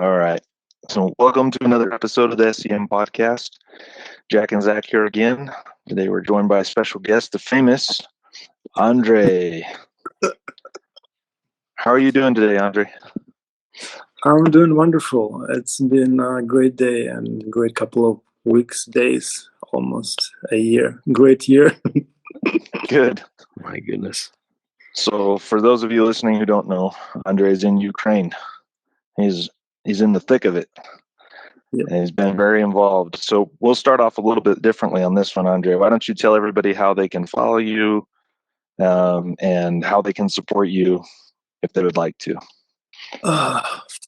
All right. So, welcome to another episode of the S.E.M podcast. Jack and Zach here again. Today, we're joined by a special guest, the famous Andre. How are you doing today, Andre? I'm doing wonderful. It's been a great day and great couple of weeks, days, almost a year. Great year. Good. My goodness. So, for those of you listening who don't know, Andre is in Ukraine. He's in the thick of it. Yeah. And he's been very involved. So, we'll start off a little bit differently on this one, Andre. Why don't you tell everybody how they can follow you and how they can support you if they would like to?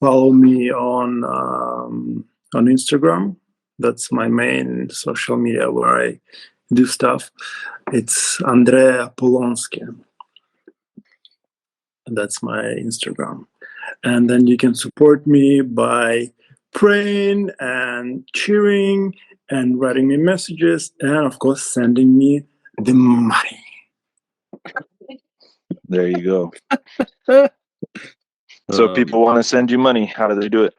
Follow me on Instagram. That's my main social media where I do stuff. It's Andrea Polonsky. That's my Instagram. And then you can support me by praying and cheering and writing me messages and, of course, sending me the money. There you go. So if people want to send you money, how do they do it?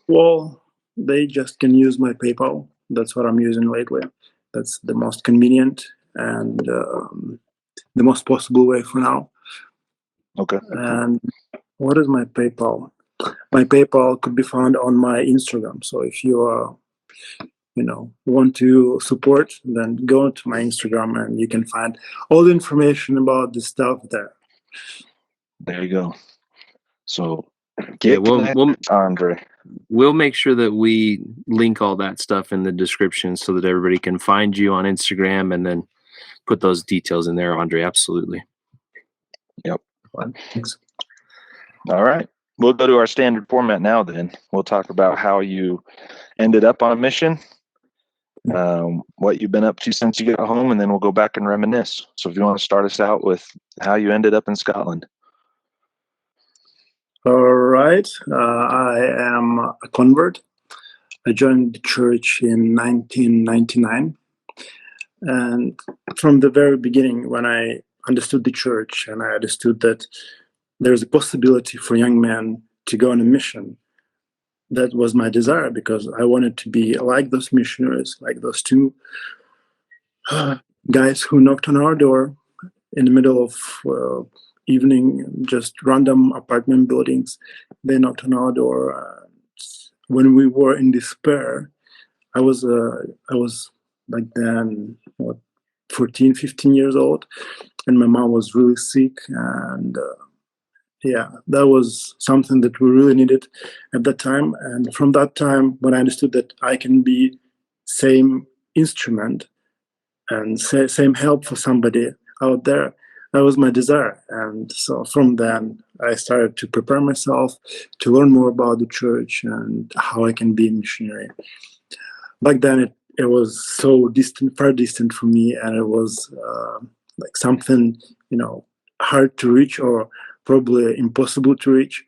Well, they just can use my PayPal. That's what I'm using lately. That's the most convenient and the most possible way for now. Okay. And what is my PayPal? My PayPal could be found on my Instagram. So if you want to support, then go to my Instagram and you can find all the information about the stuff there. There you go. So Andre. We'll make sure that we link all that stuff in the description so that everybody can find you on Instagram and then put those details in there, Andre. Absolutely. Yep. Thanks. All right. We'll go to our standard format now then. We'll talk about how you ended up on a mission, what you've been up to since you got home, and then we'll go back and reminisce. So if you want to start us out with how you ended up in Scotland. All right. I am a convert. I joined the church in 1999. And from the very beginning, when I understood the church and I understood that there's a possibility for young men to go on a mission, that was my desire because I wanted to be like those missionaries, like those two guys who knocked on our door in the middle of evening, just random apartment buildings. They knocked on our door. When we were in despair, I was back then, 14, 15 years old, and my mom was really sick, and that was something that we really needed at that time. And from that time, when I understood that I can be same instrument and same help for somebody out there, that was my desire. And so from then, I started to prepare myself to learn more about the church and how I can be a missionary. Back then, it was so distant, far distant from me, and it was like something, hard to reach or probably impossible to reach,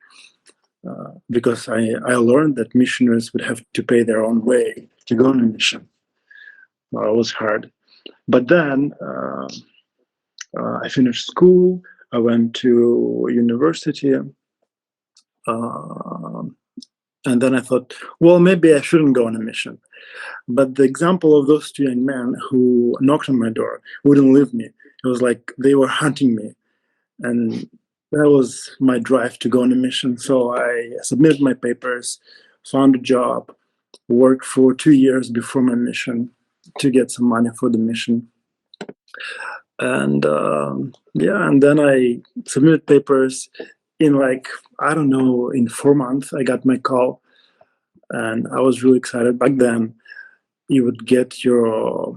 because I learned that missionaries would have to pay their own way to go on a mission. Well, it was hard. But then I finished school, I went to university, and then I thought, well, maybe I shouldn't go on a mission. But the example of those two young men who knocked on my door wouldn't leave me. It was like they were hunting me. And that was my drive to go on a mission. So I submitted my papers, found a job, worked for 2 years before my mission to get some money for the mission. And and then I submitted papers in in 4 months, I got my call. And I was really excited. Back then, you would get your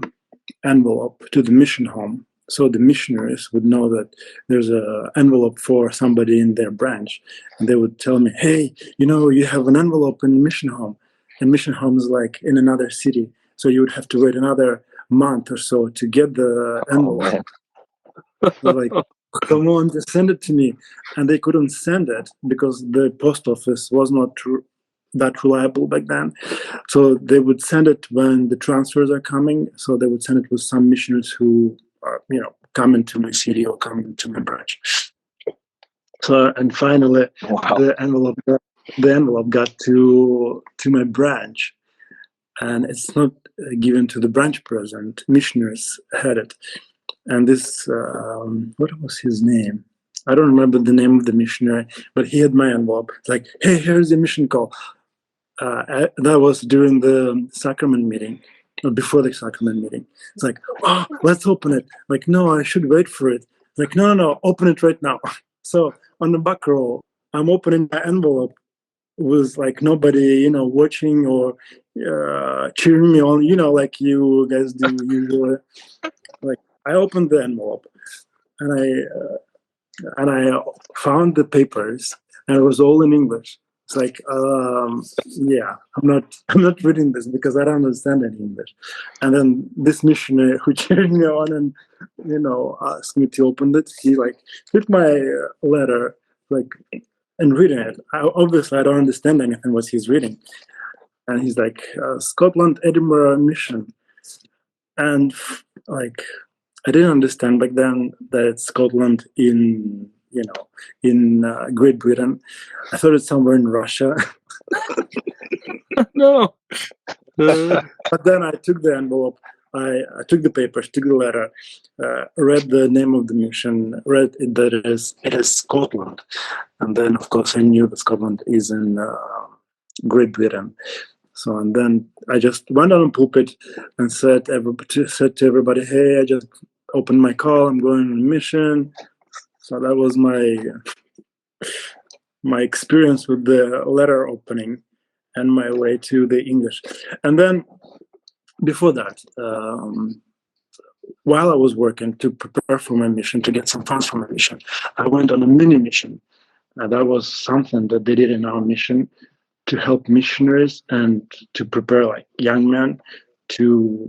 envelope to the mission home. So the missionaries would know that there's an envelope for somebody in their branch. And they would tell me, hey, you have an envelope in the mission home. And mission home is like in another city. So you would have to wait another month or so to get the envelope. Like, come on, just send it to me. And they couldn't send it because the post office was not that reliable back then. So they would send it when the transfers are coming. So they would send it with some missionaries who are, coming to my city or coming to my branch. So, and finally, Wow. the envelope got to my branch, and it's not given to the branch president. Missionaries had it, and this what was his name? I don't remember the name of the missionary, but he had my envelope. It's like, hey, here's the mission call. That was during the sacrament meeting, or before the sacrament meeting. It's like, oh, let's open it. Like, no, I should wait for it. Like, no, open it right now. So on the back row, I'm opening my envelope with like nobody, watching or cheering me on, like you guys do usually. Like, I opened the envelope and I found the papers, and it was all in English. It's like, yeah, I'm not reading this because I don't understand any English. And then this missionary who cheered me on and asked me to open it, he like took my letter like and reading it. Obviously, I don't understand anything what he's reading, and he's like, Scotland, Edinburgh Mission, and like I didn't understand back then that it's Scotland in Great Britain. I thought it's somewhere in Russia. No. But then I took the envelope, I took the papers, took the letter, read the name of the mission, read that it is Scotland, and then of course I knew that Scotland is in Great Britain. So and then I just went on a pulpit and said to everybody, "Hey, I just opened my call. I'm going on a mission." So that was my experience with the letter opening and my way to the English. And then before that, while I was working to prepare for my mission, to get some funds for my mission, I went on a mini mission. And that was something that they did in our mission to help missionaries and to prepare like young men to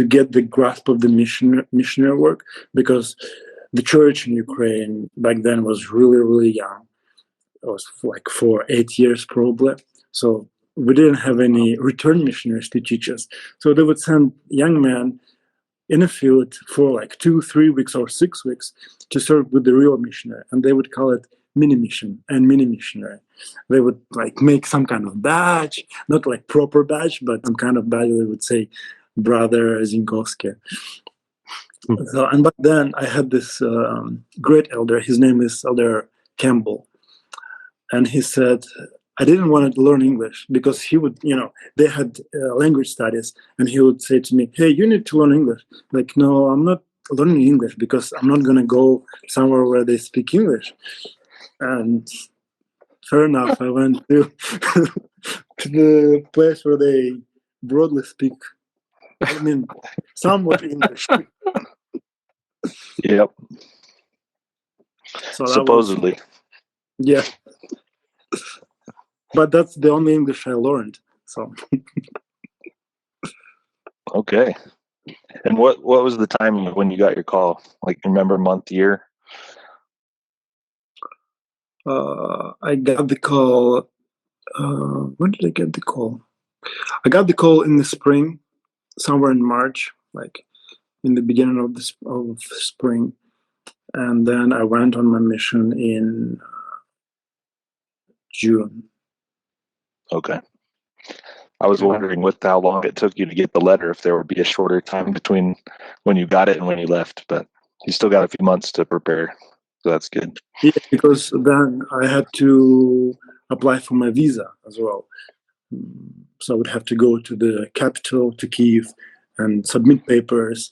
get the grasp of the missionary work, because the church in Ukraine back then was really, really young. It was like for 8 years probably. So we didn't have any return missionaries to teach us. So they would send young men in a field for like 2-3 weeks or 6 weeks to serve with the real missionary, and they would call it mini mission and mini missionary. They would like make some kind of badge, not like proper badge, but some kind of badge. They would say Brother Zinkovski. So, and back then I had this great elder. His name is Elder Campbell, and he said, I didn't want to learn English because he would, they had language studies, and he would say to me, "Hey, you need to learn English." Like, no, I'm not learning English because I'm not going to go somewhere where they speak English. And fair enough, I went to the place where they broadly speak, somewhat English. Yep. So supposedly. Yeah. But that's the only English I learned. So. Okay. And what was the timing when you got your call? Like, remember month, year? I got the call. When did I get the call? I got the call in the spring, somewhere in March, like in the beginning of the spring, and then I went on my mission in June. Okay. I was wondering with how long it took you to get the letter, if there would be a shorter time between when you got it and when you left, but you still got a few months to prepare. So that's good. Yeah, because then I had to apply for my visa as well. So I would have to go to the capital, to Kyiv, and submit papers,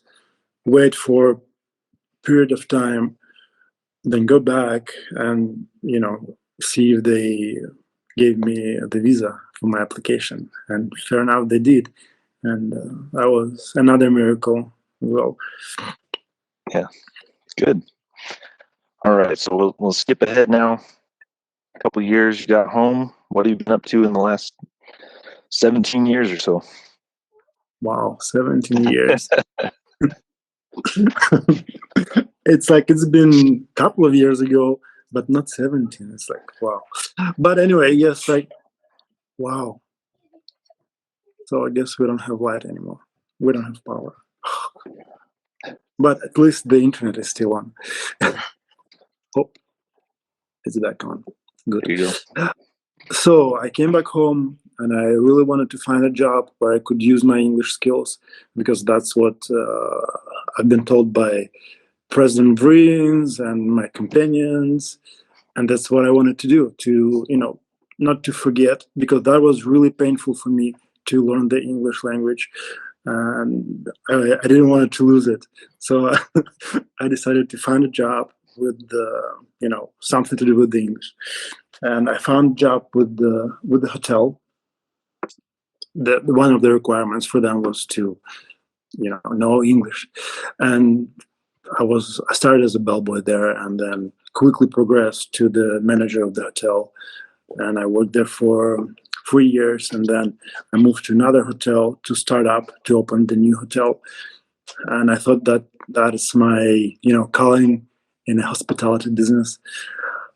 wait for a period of time, then go back and, see if they gave me the visa for my application. And sure enough, they did. And that was another miracle as well. Yeah, good. All right, so we'll skip ahead now. A couple of years you got home. What have you been up to in the last 17 years or so? Wow, 17 years. It's like it's been a couple of years ago, but not 17. It's like, wow. But anyway, yes, like, wow. So I guess we don't have light anymore. We don't have power. But at least the internet is still on. Oh. It's back on. Good. There you go. So I came back home, and I really wanted to find a job where I could use my English skills, because that's what I've been told by President Vreens and my companions, and that's what I wanted to do, to, not to forget, because that was really painful for me to learn the English language, and I didn't want to lose it. So I decided to find a job with something to do with the English, and I found a job with the hotel. One of the requirements for them was to know English, and I started as a bellboy there, and then quickly progressed to the manager of the hotel, and I worked there for 3 years, and then I moved to another hotel to open the new hotel, and I thought that is my calling in the hospitality business.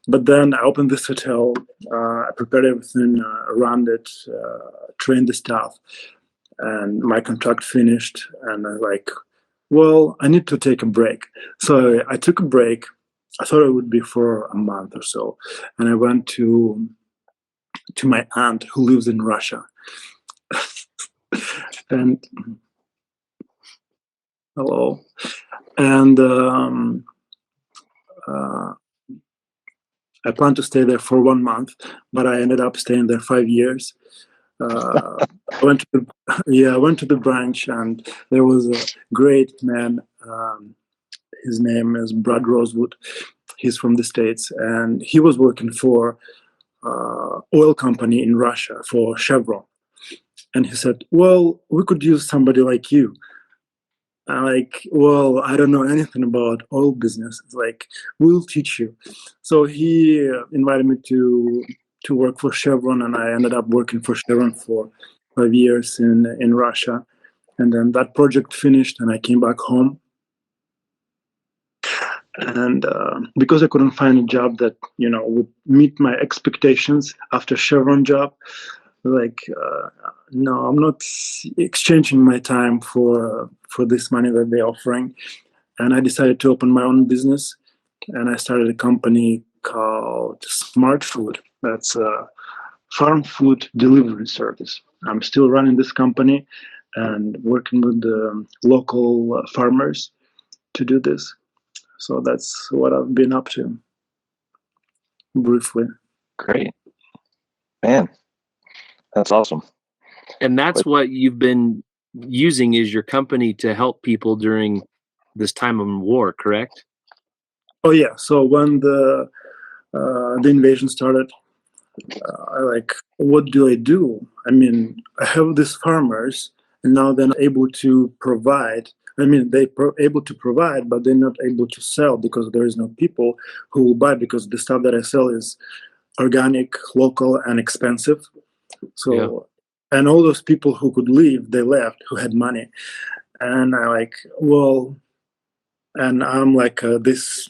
But then I opened this hotel, I prepared everything around it, trained the staff, and my contract finished, and I need to take a break. So I took a break. I thought it would be for a month or so, and I went to my aunt who lives in Russia. And hello, and I planned to stay there for 1 month, but I ended up staying there 5 years. I went to the branch, and there was a great man. His name is Brad Rosewood. He's from the States, and he was working for oil company in Russia, for Chevron. And he said, "Well, we could use somebody like you." I'm like, "Well, I don't know anything about oil business." It's like, "We'll teach you." So he invited me to work for Chevron, and I ended up working for Chevron for 5 years in Russia. And then that project finished, and I came back home. And because I couldn't find a job that would meet my expectations after Chevron job, no, I'm not exchanging my time for this money that they're offering. And I decided to open my own business, and I started a company called Smart Food. That's a farm food delivery service. I'm still running this company and working with the local farmers to do this. So that's what I've been up to, briefly. Great. Man, that's awesome. And that's what you've been using is your company to help people during this time of war, correct? Oh yeah. So when the invasion started, what do I do? I mean, I have these farmers, and now they're not able to provide. I mean, able to provide, but they're not able to sell because there is no people who will buy, because the stuff that I sell is organic, local, and expensive. So, yeah. And all those people who could leave, they left, who had money. And and I'm this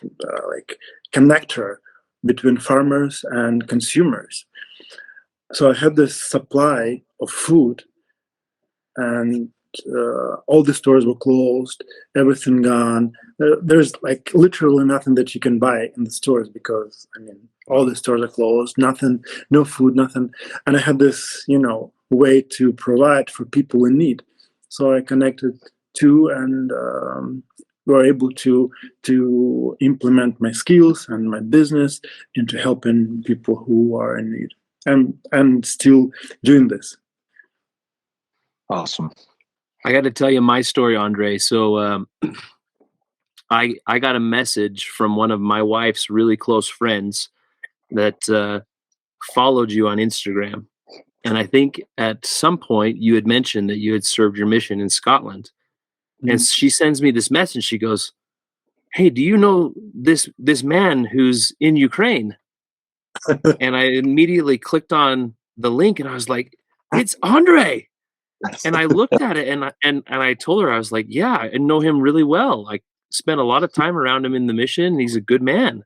connector between farmers and consumers. So I had this supply of food, and all the stores were closed, everything gone. There's literally nothing that you can buy in the stores, because all the stores are closed, nothing, no food, nothing. And I had this, way to provide for people in need. So I connected to, and were able to implement my skills and my business into helping people who are in need, and still doing this. Awesome. I got to tell you my story, Andre. So I got a message from one of my wife's really close friends that followed you on Instagram. And I think at some point you had mentioned that you had served your mission in Scotland. Mm-hmm. And she sends me this message. She goes, "Hey, do you know this man who's in Ukraine?" And I immediately clicked on the link, and I was like, "It's Andre." And I looked at it, and I told her, I was like, "Yeah, I know him really well. I spent a lot of time around him in the mission. He's a good man."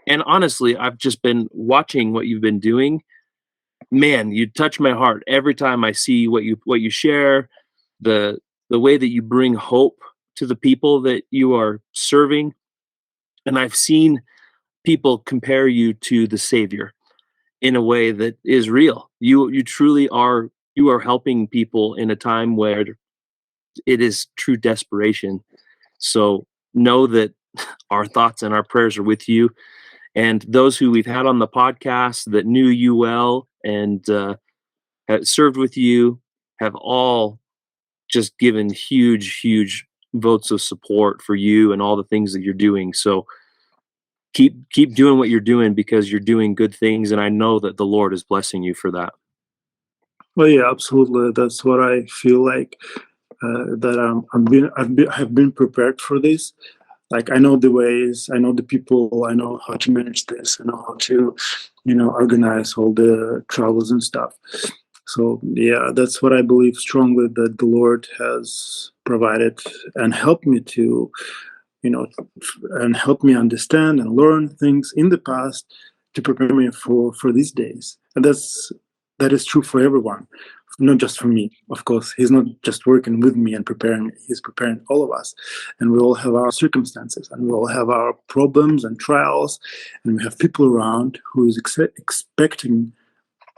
And honestly, I've just been watching what you've been doing. Man, you touch my heart every time I see what you share, the way that you bring hope to the people that you are serving. And I've seen people compare you to the Savior in a way that is real. You truly are. You are helping people in a time where it is true desperation. So know that our thoughts and our prayers are with you, and those who we've had on the podcast that knew you well and have served with you have all just given huge votes of support for you and all the things that you're doing. So keep doing what you're doing, because you're doing good things, and I know that the Lord is blessing you for that. Well, yeah, absolutely. That's what I feel like. That I've been prepared for this. Like, I know the ways, I know the people, I know how to manage this, I know how to, organize all the travels and stuff. So yeah, that's what I believe strongly, that the Lord has provided and helped me to, and help me understand and learn things in the past to prepare me for these days. And that is true for everyone, not just for me. Of course, he's not just working with me and preparing me, he's preparing all of us. And we all have our circumstances, and we all have our problems and trials, and we have people around who is expecting,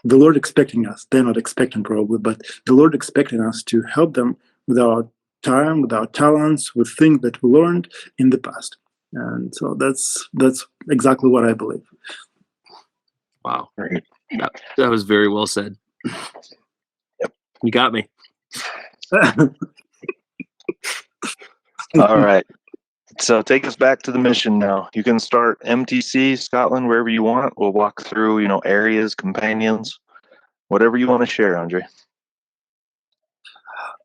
the Lord expecting us. They're not expecting probably, but the Lord expecting us to help them with our time, with our talents, with things that we learned in the past. And so that's exactly what I believe. Wow. That was very well said. Yep. You got me. All right. So take us back to the mission now. You can start MTC, Scotland, wherever you want. We'll walk through, areas, companions, whatever you want to share, Andre.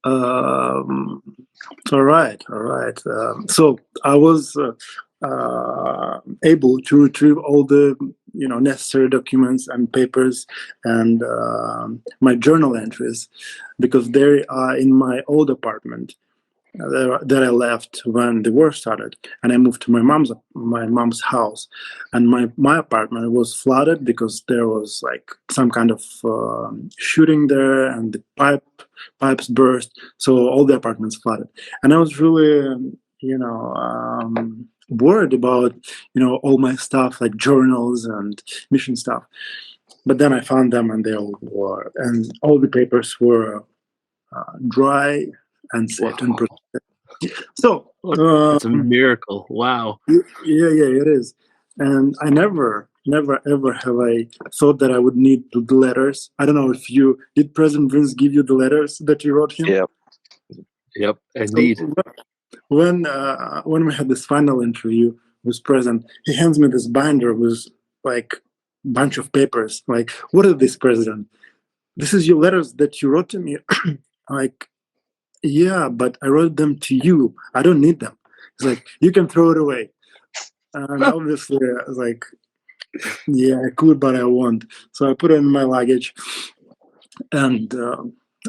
All right. So I was able to retrieve all the necessary documents and papers and my journal entries, because they are in my old apartment that I left when the war started, and I moved to my mom's house, and my apartment was flooded because there was like some kind of shooting there, and the pipes burst, so all the apartments flooded, and I was really worried about all my stuff, like journals and mission stuff. But then I found them, and all the papers were dry and safe and protected. So it's a miracle. Wow. yeah, it is. And I never ever have I thought that I would need the letters. I don't know if did President Vince give you the letters that you wrote him? Yep, indeed. So when we had this final interview with President, he hands me this binder with like a bunch of papers. Like, what is this, President? This is your letters that you wrote to me. Like, yeah, but I wrote them to you. I don't need them. It's like, you can throw it away. And obviously, I was like, yeah, I could, but I won't. So I put it in my luggage, and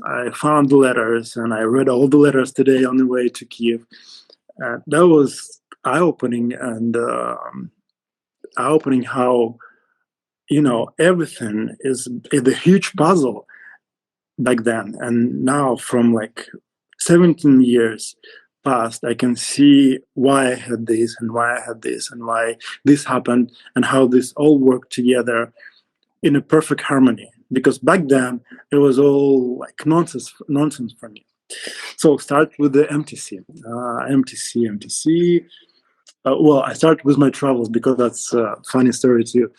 I found the letters, and I read all the letters today on the way to Kiev. That was eye-opening, and eye-opening how, everything is a huge puzzle back then. And now, from like 17 years past, I can see why I had this, and why I had this, and why this happened, and how this all worked together in a perfect harmony. Because back then it was all like nonsense for me. So start with the MTC. Well, I start with my travels, because that's a funny story too.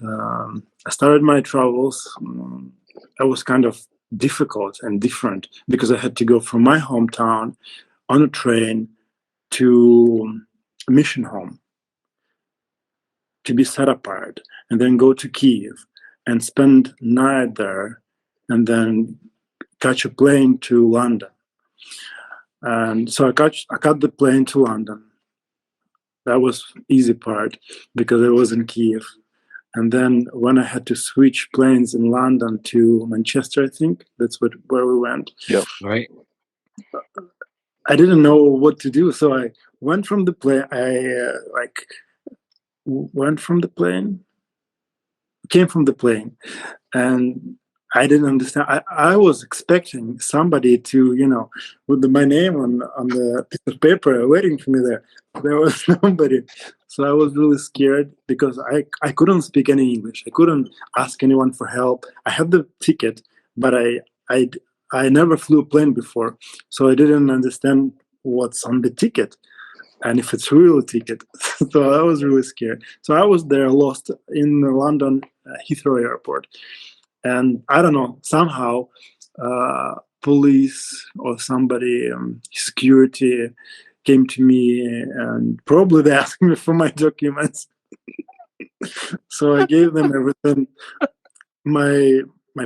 I started my travels. It was kind of difficult and different, because I had to go from my hometown on a train to a mission home to be set apart, and then go to Kiev and spend night there, and then catch a plane to London. And so I caught the plane to London. That was easy part, because it was in Kiev. And then when I had to switch planes in London to Manchester, I think that's where we went. Yep. Right. I didn't know what to do, so I went from the plane. Came from the plane, and I didn't understand. I was expecting somebody to, with my name on the piece of paper waiting for me there. There was nobody. So I was really scared because I couldn't speak any English. I couldn't ask anyone for help. I had the ticket, but I I never flew a plane before, so I didn't understand what's on the ticket and if it's real a ticket. So I was really scared. So I was there lost in the London Heathrow Airport, and I don't know, somehow police or somebody, security, came to me and probably they asked me for my documents. So I gave them everything, my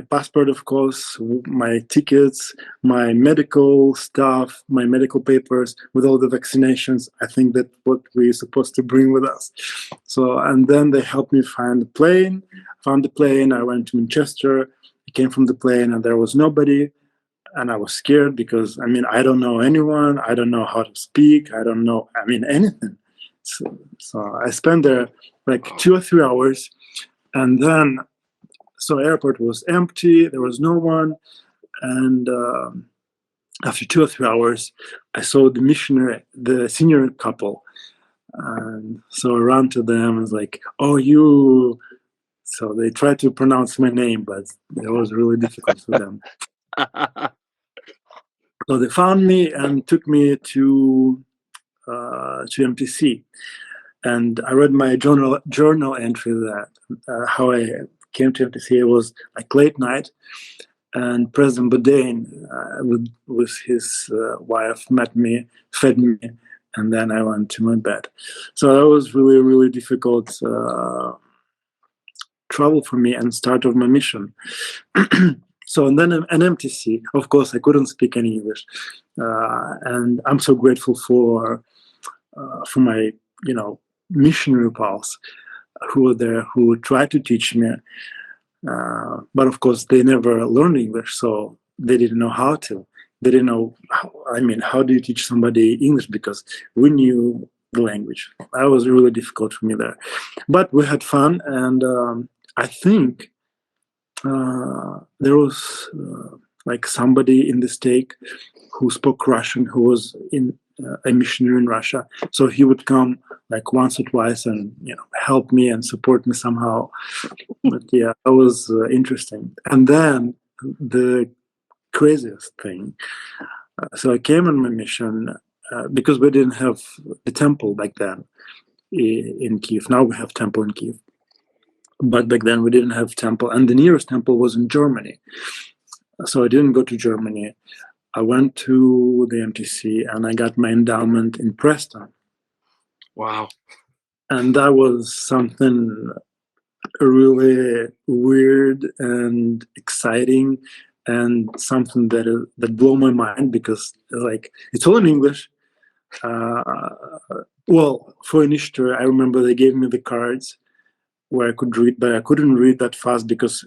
passport, of course, my tickets, my medical stuff, my medical papers with all the vaccinations. I think that's what we're supposed to bring with us. So, and then they helped me find the plane. Found the plane. I went to Manchester. I came from the plane, and there was nobody. And I was scared because, I mean, I don't know anyone. I don't know how to speak. I don't know, I mean, anything. So I spent there like 2 or 3 hours, and then so airport was empty, there was no one, and after 2 or 3 hours I saw the missionary, the senior couple, and so I ran to them and was like, oh, you. So they tried to pronounce my name, but it was really difficult for them. So they found me and took me to MTC, and I read my journal entry that how I came to MTC. It was like late night, and President Bourdain with his wife met me, fed me, and then I went to my bed. So that was really, really difficult travel for me and start of my mission. So, and then an MTC, of course, I couldn't speak any English, and I'm so grateful for my, missionary pals who were there, who tried to teach me. But of course, they never learned English, so they didn't know how to. They didn't know, how do you teach somebody English? Because we knew the language. That was really difficult for me there. But we had fun, and I think there was like somebody in the stake who spoke Russian, who was in a missionary in Russia. So he would come like once or twice and help me and support me somehow. But yeah, that was interesting. And then the craziest thing. So I came on my mission because we didn't have the temple back then in Kiev. Now we have temple in Kiev. But back then we didn't have temple, and the nearest temple was in Germany. So I didn't go to Germany. I went to the MTC and I got my endowment in Preston. Wow. And that was something really weird and exciting, and something that blew my mind, because like it's all in English. Well, for initiator, I remember they gave me the cards where I could read, but I couldn't read that fast because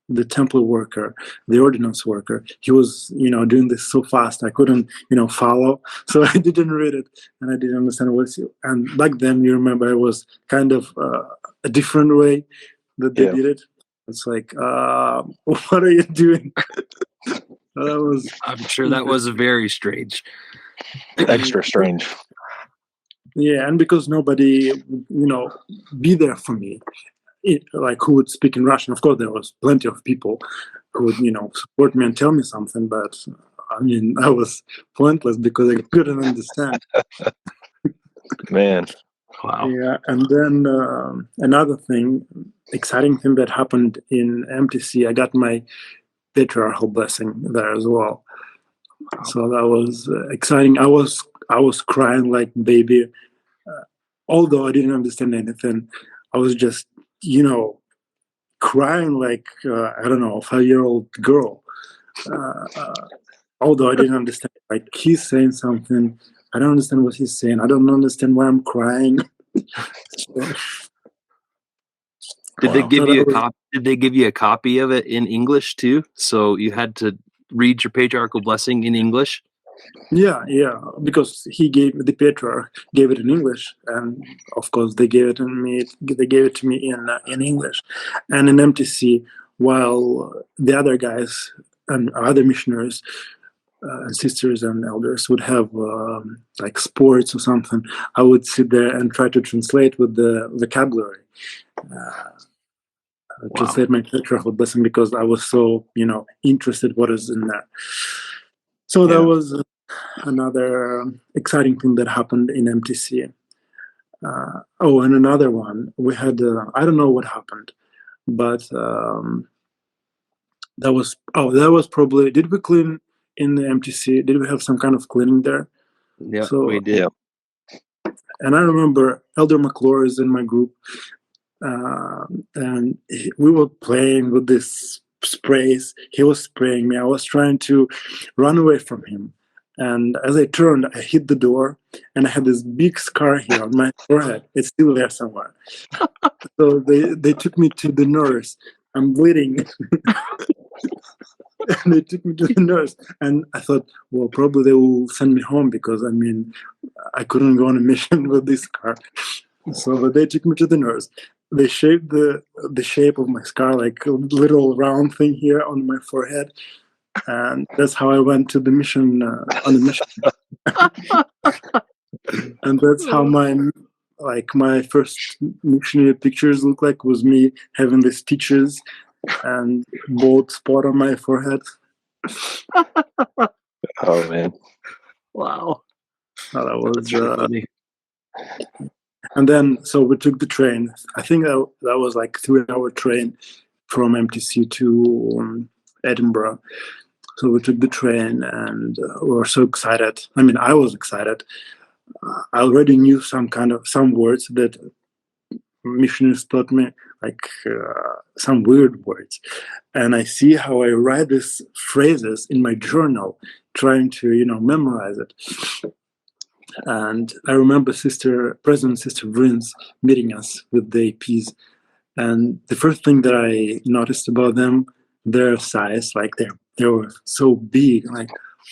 the temple worker, the ordinance worker, he was doing this so fast I couldn't follow, so I didn't read it and I didn't understand what's. And back then, you remember, it was kind of a different way that they did it. It's like, what are you doing? That was. I'm sure that was very strange. Extra strange. Yeah, and because nobody, be there for me, like who would speak in Russian. Of course, there was plenty of people who would, support me and tell me something, but I mean, I was pointless because I couldn't understand. Man. Wow. Yeah, and then another thing, exciting thing that happened in MTC, I got my patriarchal blessing there as well. Wow. So that was exciting. I was crying like a baby. Although I didn't understand anything, I was just, crying like, I don't know, a 5-year-old girl. Although I didn't understand, like he's saying something, I don't understand what he's saying. I don't understand why I'm crying. Did they give you a copy? Did they give you a copy of it in English too? So you had to read your patriarchal blessing in English? Yeah, because the patriarch gave it in English, and of course they gave it to me. They gave it to me in English, and in MTC, while the other guys and other missionaries and sisters and elders would have like sports or something, I would sit there and try to translate with the vocabulary, translate my patriarchal blessing, because I was so, interested what is in there. So that was another exciting thing that happened in MTC. And another one, we had, I don't know what happened, but that was probably, did we clean in the MTC? Did we have some kind of cleaning there? Yeah, So, we did. And I remember Elder McClure is in my group, and we were playing with this sprays. He was spraying me. I was trying to run away from him. And as I turned, I hit the door, and I had this big scar here on my forehead. It's still there somewhere. So they took me to the nurse. I'm bleeding. And they took me to the nurse. And I thought, well, probably they will send me home, because, I couldn't go on a mission with this scar. So but they took me to the nurse. They shaped the shape of my scar, like a little round thing here on my forehead. And that's how I went to the mission, on the mission. And that's how my first missionary pictures look like, was me having these stitches and bald spot on my forehead. Oh man! Wow, That was funny. And then, so we took the train. I think that was like 3-hour train from MTC to Edinburgh. So we took the train, and we were so excited. I was excited. I already knew some words that missionaries taught me, like some weird words. And I see how I write these phrases in my journal, trying to, memorize it. And I remember President Sister Vrins meeting us with the APs. And the first thing that I noticed about them, their size, like they were so big. Like,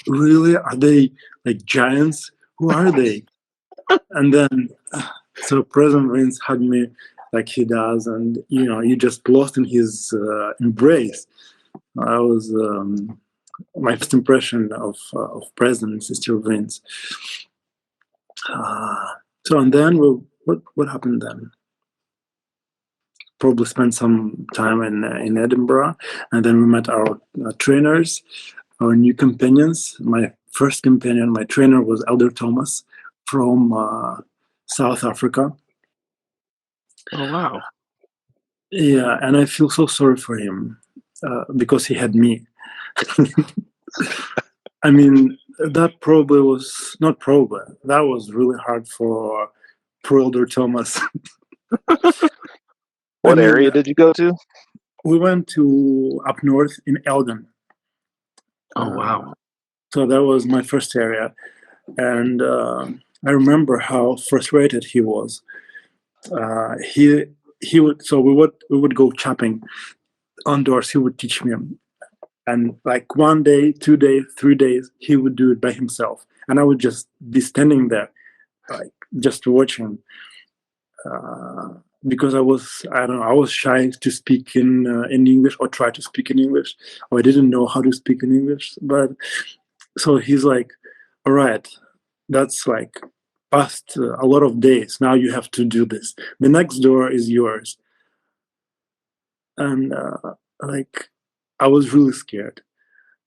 really? Are they like giants? Who are they? And then, so President Vrins hugged me like he does, and you just lost in his embrace. I was my first impression of President Sister Vrins. So, and then what happened then? Probably spent some time in Edinburgh, and then we met our trainers, our new companions. My first companion, my trainer, was Elder Thomas from South Africa. Oh wow! Yeah, and I feel so sorry for him because he had me. That probably was not probably. That was really hard for Elder Thomas. What area did you go to? We went to up north in Elgin. Oh wow! So that was my first area, and I remember how frustrated he was. He would. So we would go chopping outdoors. He would teach me. And like 1 day, 2 days, 3 days, he would do it by himself. And I would just be standing there, like just watching. Because I was shy to speak in English, or try to speak in English, or I didn't know how to speak in English. But so he's like, all right, that's like past a lot of days. Now you have to do this. The next door is yours. And I was really scared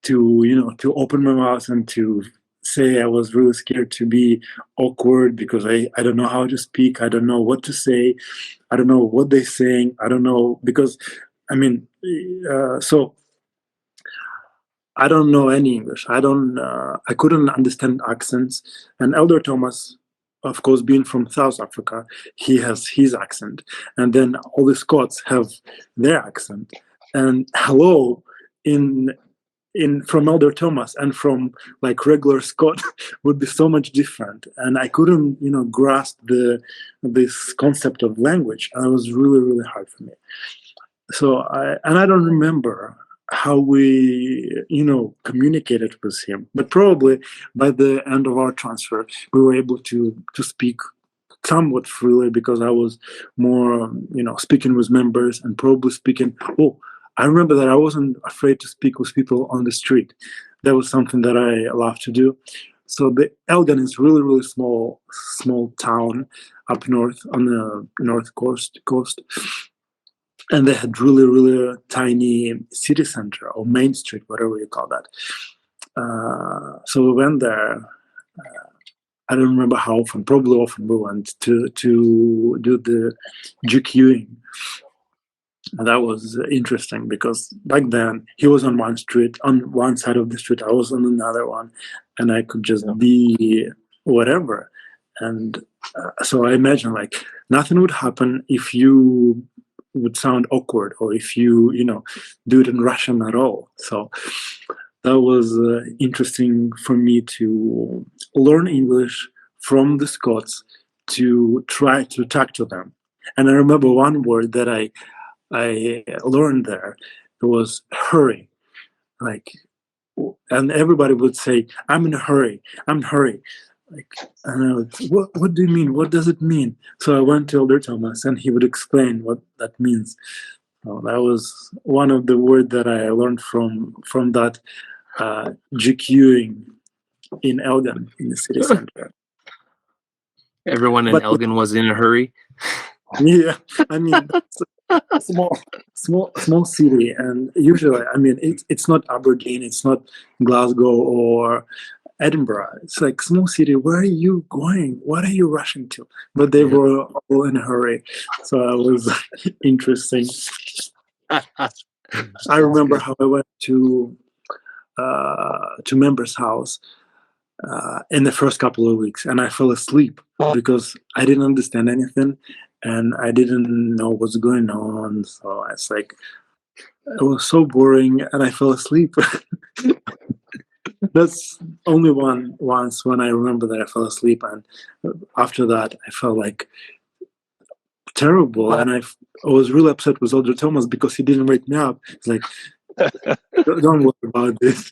to open my mouth and to say. I was really scared to be awkward, because I don't know how to speak. I don't know what to say. I don't know what they're saying. I don't know, because so I don't know any English. I couldn't understand accents. And Elder Thomas, of course, being from South Africa, he has his accent. And then all the Scots have their accent. And hello from Elder Thomas and from like regular Scott would be so much different. And I couldn't, grasp this concept of language. And it was really, really hard for me. So I don't remember how we, communicated with him. But probably by the end of our transfer, we were able to speak somewhat freely, because I was more, speaking with members, and probably speaking. Oh, I remember that I wasn't afraid to speak with people on the street. that was something that I love to do. So the Elgin is really, really small town up north on the north coast, and they had really, really tiny city center or main street, whatever you call that. So we went there. I don't remember how often, probably often we went to do the GQing. And that was interesting because back then he was on one street, on one side of the street, I was on another one, and I could just be whatever. And so I imagine like nothing would happen if you would sound awkward or if you do it in Russian at all. So that was interesting for me to learn English from the Scots to try to talk to them. And I remember one word that I learned there. It was hurry, like, and everybody would say, "I'm in a hurry. I'm in a hurry." Like, and I was, what do you mean? What does it mean? So I went to Elder Thomas, and he would explain what that means. So that was one of the words that I learned from that GQing in Elgin, in the city center. Everyone in Elgin was in a hurry. Yeah, I mean, small city, and usually, I mean, it's not Aberdeen, it's not Glasgow or Edinburgh. It's like small city. Where are you going? What are you rushing to? But they were all in a hurry, so that was interesting. I remember how I went to member's house in the first couple of weeks, and I fell asleep because I didn't understand anything and I didn't know what's going on. So it's like it was so boring, and I fell asleep. That's only once when I remember that I fell asleep, and after that I felt like terrible, and I was really upset with Elder Thomas because he didn't wake me up. It's like, don't worry about this.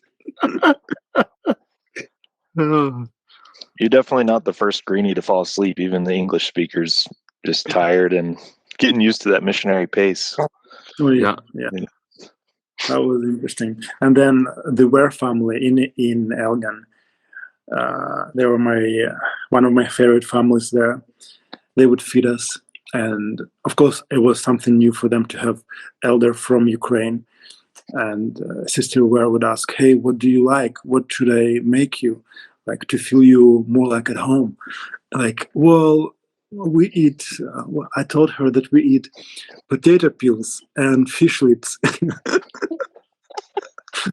You're definitely not the first greenie to fall asleep. Even the English speakers just tired and getting used to that missionary pace. Oh yeah. That was interesting. And then the Ware family in Elgin, they were one of my favorite families there. They would feed us, and of course it was something new for them to have elder from Ukraine. And Sister Ware would ask, "Hey, what do you like? What should I make you, like, to feel you more like at home?" Like, well, we eat. I told her that we eat potato peels and fish lips.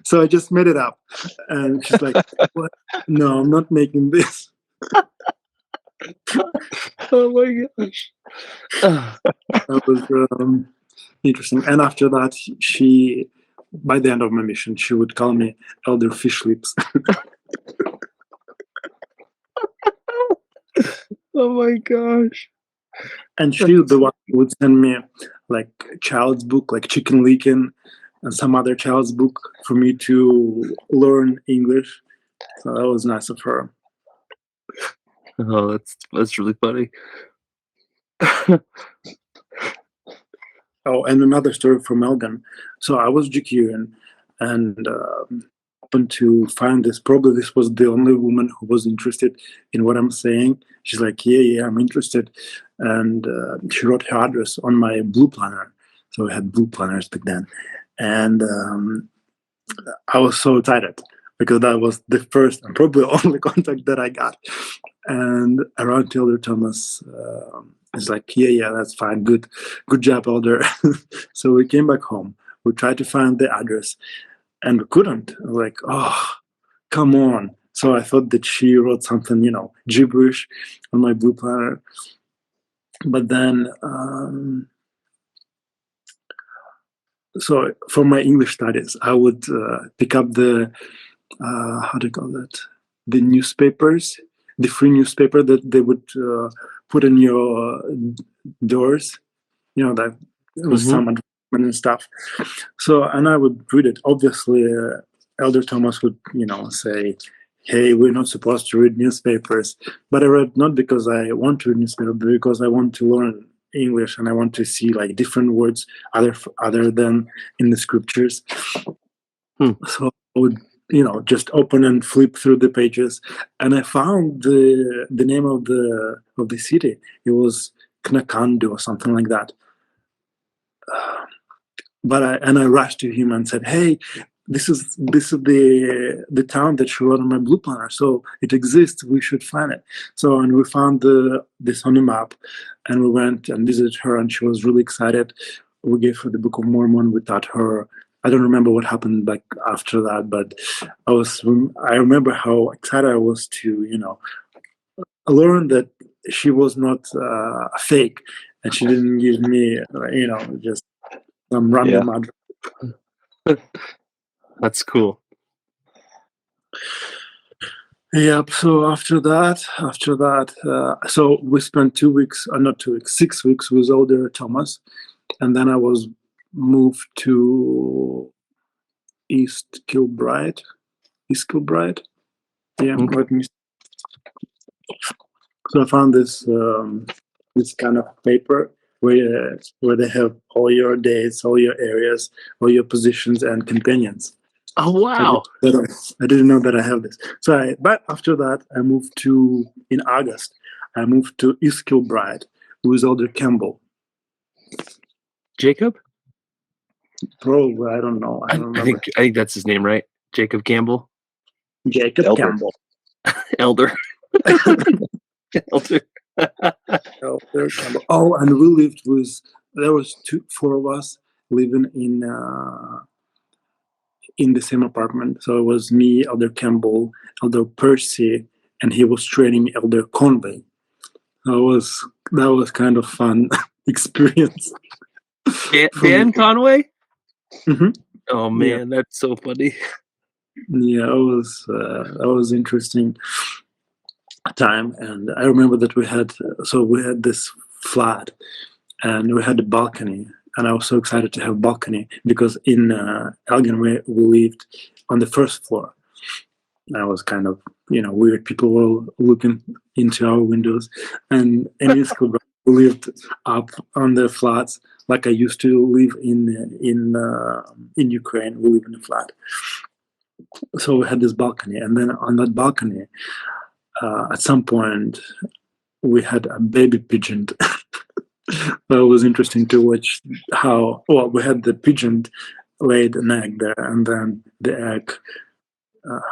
So I just made it up, and she's like, "What? No, I'm not making this." Oh my gosh! That was interesting. And after that, she, by the end of my mission, she would call me Elder Fish Lips. Oh my gosh! And she was the one who would send me like child's book, like Chicken Licken, and some other child's book for me to learn English. So that was nice of her. Oh, that's really funny. Oh, and another story from Elgin. So I was GQing, and happened to find this. Probably this was the only woman who was interested in what I'm saying. She's like, yeah, I'm interested. And she wrote her address on my blue planner. So we had blue planners back then. And I was so excited because that was the first and probably only contact that I got. And around Elder Thomas is like, yeah, that's fine. Good job, Elder. So we came back home. We tried to find the address and we couldn't. I was like, oh, come on. So I thought that she wrote something, gibberish on my blue planner. But then, so for my English studies, I would pick up the, how do you call that? The newspapers, the free newspaper that they would put in your doors, that was some advertisement and stuff. So, and I would read it. Obviously, Elder Thomas would, say, hey, we're not supposed to read newspapers. But I read not because I want to read newspapers, but because I want to learn English and I want to see like different words other than in the scriptures. So I would just open and flip through the pages, and I found the name of the city. It was Knakandu or something like that. But I rushed to him and said, "Hey, this is the town that she wrote on my blue planner. So it exists. We should find it." So and we found this on the map, and we went and visited her, and she was really excited. We gave her the Book of Mormon. We taught her. I don't remember what happened like after that, but I remember how excited I was to learn that she was not a fake, and she didn't give me just some random address. That's cool. Yep. So after that, so we spent 2 weeks, not 2 weeks, 6 weeks with older Thomas, and then I was moved to East Kilbride. Yeah. Okay. Let me. So I found this kind of paper where they have all your dates, all your areas, all your positions and companions. Oh wow! I didn't know that I have this. But after that, in August, I moved to East Kilbride with Elder Campbell. Jacob? Probably, I don't know. I don't remember. I think that's his name, right? Jacob Campbell. Jacob Elder. Campbell. Elder. Elder. Elder Campbell. Oh, and we lived there was 4 of us living in the same apartment. So it was me, Elder Campbell, Elder Percy, and he was training Elder Conway. That was kind of fun experience. Dan Conway? Mm-hmm. Oh man, that's so funny. Yeah, that was interesting time. And I remember that we had this flat, and we had a balcony. And I was so excited to have a balcony because in Elgin we lived on the first floor. And I was kind of, weird. People were looking into our windows. And in school, we lived up on the flats like I used to live in Ukraine. We live in a flat. So we had this balcony. And then on that balcony, at some point, we had a baby pigeon. That was interesting to watch we had the pigeon laid an egg there, and then the egg,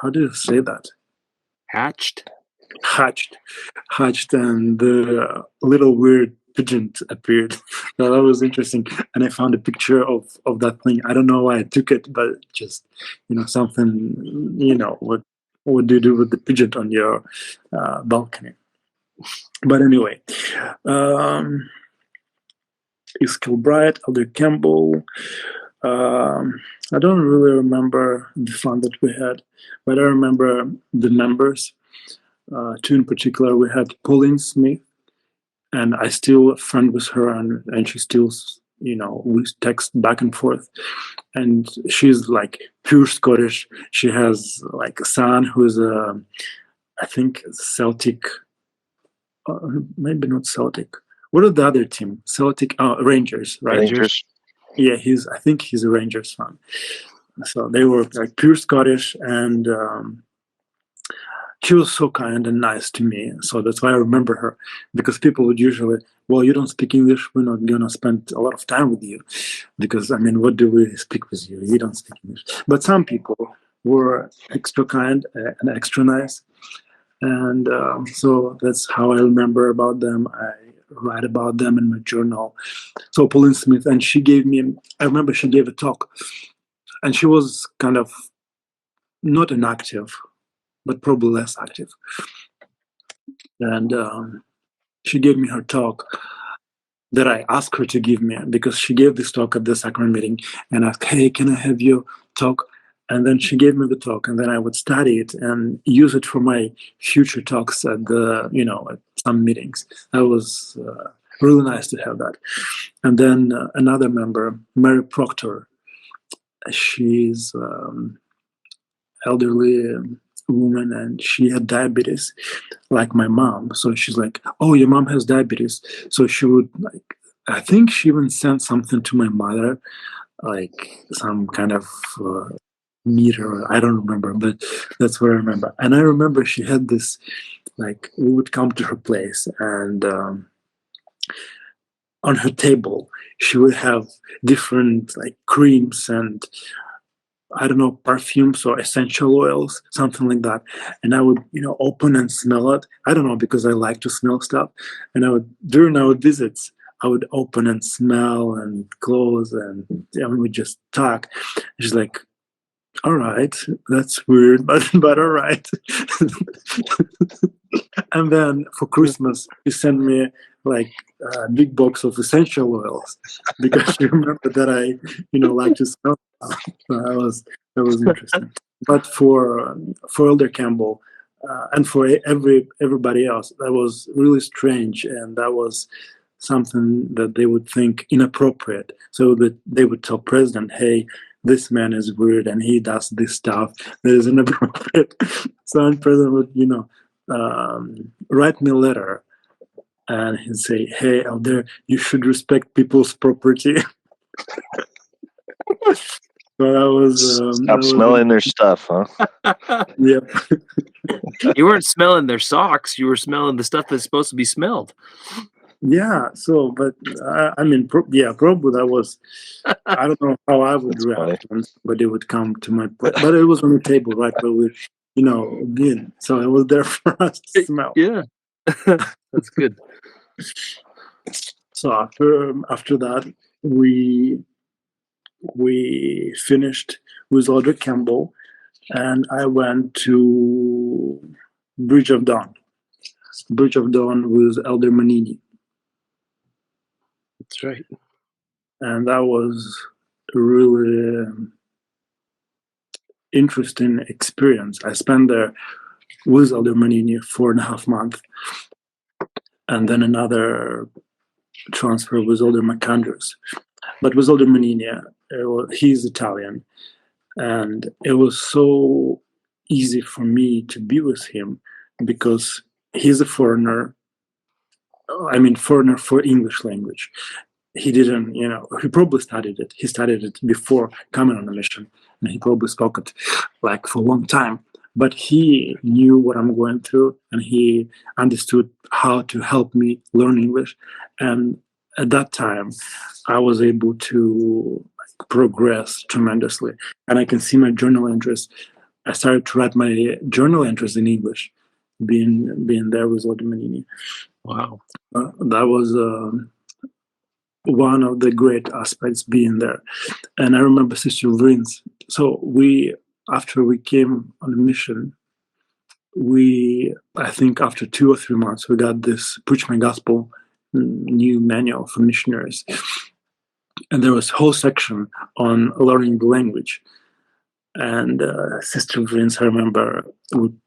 how do you say that? Hatched, and the little weird pigeon appeared. So that was interesting, and I found a picture of that thing. I don't know why I took it, but just something. What do you do with the pigeon on your balcony? But anyway. East Kilbride, Elder Campbell. I don't really remember the fun that we had, but I remember the members. 2 in particular, we had Pauline Smith, and I still friend with her, and she still, we text back and forth. And she's like pure Scottish. She has like a son who's I think Celtic, maybe not Celtic. What are the other team? Celtic, Rangers, right? Rangers. Yeah, I think he's a Rangers fan. So they were like pure Scottish, and she was so kind and nice to me. So that's why I remember her, because people would usually, well, you don't speak English, we're not gonna spend a lot of time with you, because what do we speak with you? You don't speak English. But some people were extra kind and extra nice, and so that's how I remember about them. I write about them in my journal. So Pauline Smith, and I remember she gave a talk, and she was kind of not inactive, but probably less active. And she gave me her talk that I asked her to give me, because she gave this talk at the sacrament meeting, and asked, "Hey, can I have your talk?" And then she gave me the talk, and then I would study it and use it for my future talks at at some meetings. That was really nice to have that. And then another member, Mary Proctor, she's elderly woman, and she had diabetes, like my mom. So she's like, "Oh, your mom has diabetes." So she would I think she even sent something to my mother, like some kind of meter. I don't remember, but that's what I remember. And I remember she had this, like, we would come to her place, and on her table she would have different like creams and, I don't know, perfumes or essential oils, something like that. And I would, open and smell it. I don't know, because I like to smell stuff. And I would, during our visits, I would open and smell and close, and we would just talk. She's like, all right, that's weird, but all right. And then for Christmas, she sent me like a big box of essential oils because she remembered that I, like to smell stuff. So that was interesting. But for Elder Campbell and for everybody else, that was really strange, and that was something that they would think inappropriate. So that they would tell President, "Hey, this man is weird and he does this stuff that is inappropriate." So the President would, write me a letter, and he'd say, "Hey, out there, you should respect people's property." So that was Stop smelling their stuff, huh? Yeah. You weren't smelling their socks. You were smelling the stuff that's supposed to be smelled. Yeah. So, but I mean, probably that was. I don't know how I would react when somebody would come to my place, but it was on the table, right? But we, did. So it was there for us to smell. Yeah, that's good. So after that, we finished with Elder Campbell, and I went to Bridge of Dawn with Elder Manini. That's right. And that was a really interesting experience. I spent there with Elder Manini 4.5 months, and then another transfer with Elder McAndrews. But with Elder Manini, he's Italian, and it was so easy for me to be with him because he's a foreigner. I mean, foreigner for English language. He didn't, he probably studied it. He studied it before coming on the mission, and he probably spoke it like for a long time. But he knew what I'm going through, and he understood how to help me learn English. And at that time, I was able to progress tremendously. And I can see my journal entries. I started to write my journal entries in English, being there with Elder Manini. Wow. That was one of the great aspects being there. And I remember Sister Vince. So after we came on a mission, I think after 2 or 3 months, we got this Preach My Gospel new manual for missionaries. And there was a whole section on learning the language. And Sister Vince, I remember, would,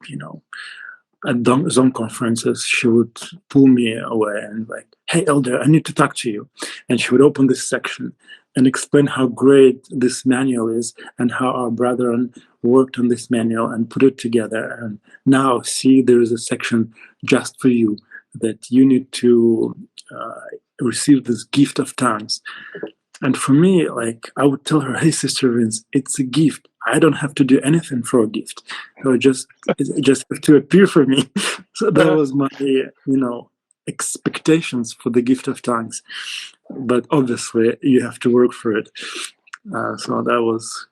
at Zoom conferences, she would pull me away and like, "Hey, Elder, I need to talk to you." And she would open this section and explain how great this manual is and how our brethren worked on this manual and put it together. And now, see, there is a section just for you that you need to receive this gift of tongues. And for me, like, I would tell her, "Hey, Sister Vince, it's a gift. I don't have to do anything for a gift. So it just have to appear for me." So that was my, expectations for the gift of tongues. But obviously, you have to work for it. So that was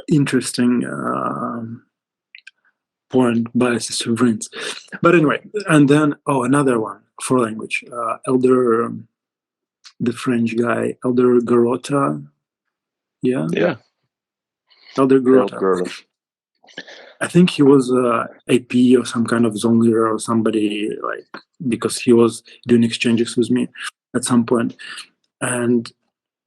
interesting point by Sister Vince. But anyway, and then, another one for language. Elder... the French guy, Elder Garota. Yeah? Yeah. Elder Garota. I think he was AP or some kind of zone leader or somebody, like, because he was doing exchanges with me at some point. And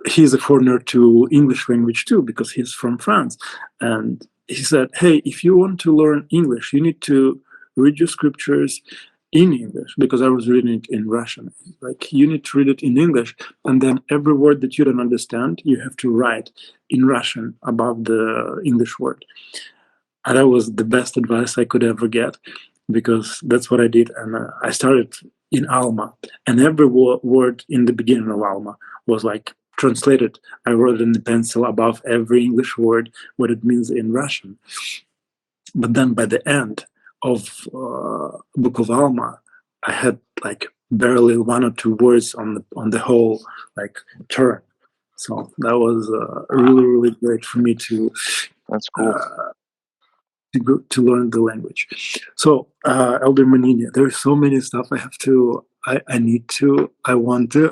he's a foreigner to English language too, because he's from France. And he said, "Hey, if you want to learn English, you need to read your scriptures in English," because I was reading it in Russian. Like, you need to read it in English, and then every word that you don't understand, you have to write in Russian above the English word. And that was the best advice I could ever get, because that's what I did. And I started in Alma, and every word in the beginning of Alma was like translated. I wrote in the pencil above every English word what it means in Russian. But then by the end of Book of Alma, I had like barely 1 or 2 words on the whole like turn. So that was really great for me to That's cool. to learn the language. So Elder Manini, there's so many stuff I want to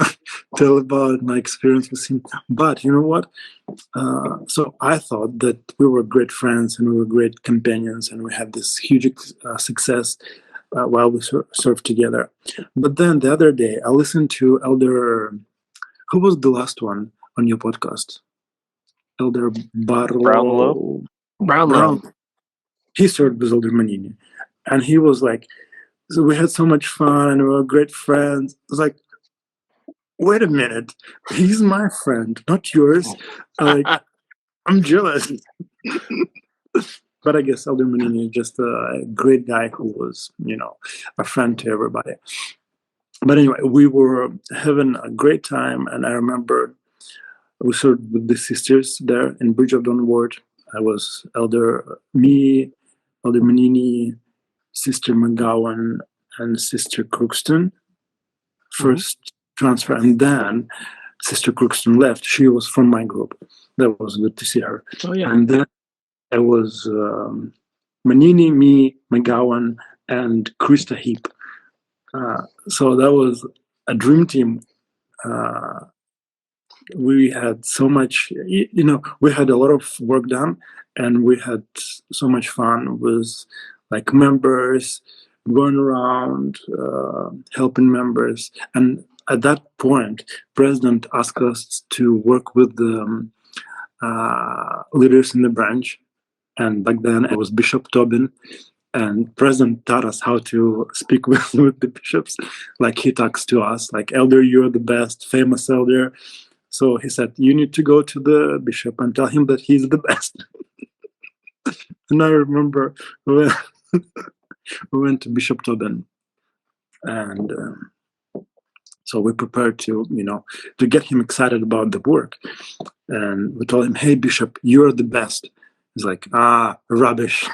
tell about my experience with him. But you know what? So I thought that we were great friends and we were great companions and we had this huge success while we served together. But then the other day I listened to Elder, who was the last one on your podcast? Elder Brownlow? Brownlow. He served with Elder Manini. And he was like, so we had so much fun and we were great friends. I was like, wait a minute, he's my friend, not yours. I'm jealous. But I guess Elder Manini is just a great guy who was, a friend to everybody. But anyway, we were having a great time, and I remember we served with the sisters there in Bridge of Dawn Ward. I was Elder Manini, Sister McGowan, and Sister Crookston. First transfer, and then Sister Crookston left. She was from my group. That was good to see her. Oh yeah. And then it was Manini, me, McGowan, and Krista Heap. So that was a dream team. We had so much, we had a lot of work done, and we had so much fun with like members, going around, helping members. And at that point, President asked us to work with the leaders in the branch. And back then it was Bishop Tobin. And President taught us how to speak with the bishops. Like he talks to us, like, Elder, you're the best, famous elder. So he said, you need to go to the bishop and tell him that he's the best. And I remember when we went to Bishop Tobin, and so we prepared to get him excited about the work. And we told him, hey, Bishop, you're the best. He's like, rubbish.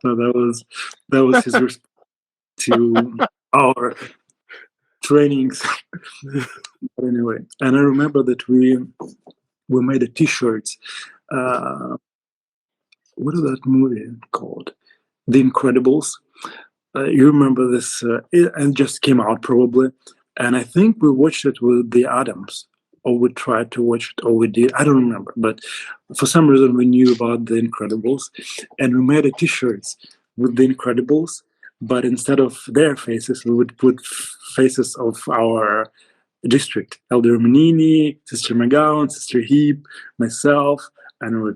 So that was his response to our trainings. But anyway, and I remember that we made a T-shirts. What is that movie called? The Incredibles. You remember this? It just came out probably, and I think we watched it with the Adams, or we tried to watch it, or we did. I don't remember, but for some reason we knew about the Incredibles, and we made a T-shirts with the Incredibles, but instead of their faces, we would put faces of our district: Elder Manini, Sister McGowan, Sister Heap, myself. And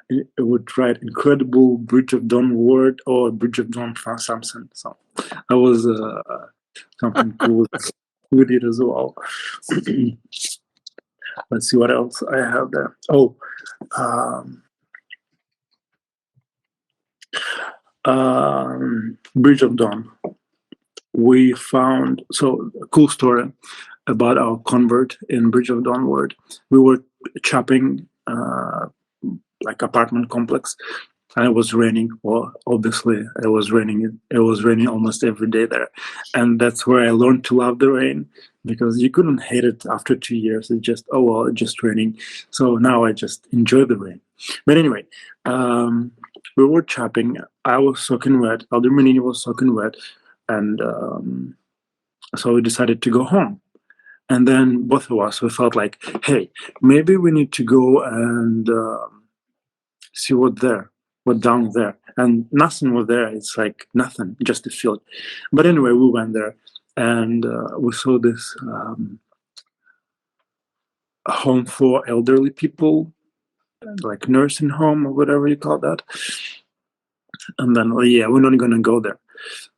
it would write Incredible Bridge of Dawn Ward or Bridge of Dawn Samson. So that was something cool we did as well. Let's see what else I have there. Oh, Bridge of Dawn. We found a cool story about our convert in Bridge of Dawn Ward. We were chopping like apartment complex, and it was raining. Well, obviously it was raining. It was raining almost every day there, and that's where I learned to love the rain, because you couldn't hate it after 2 years. It's just, oh well, it's just raining. So now I just enjoy the rain. But anyway, we were chopping. I was soaking wet. Elder Manini was soaking wet, and so we decided to go home. And then both of us, we felt like, hey, maybe we need to go and see what down there. And nothing was there. It's like nothing, just a field. But anyway, we went there, and we saw this home for elderly people, like nursing home or whatever you call that. And then, we're not going to go there.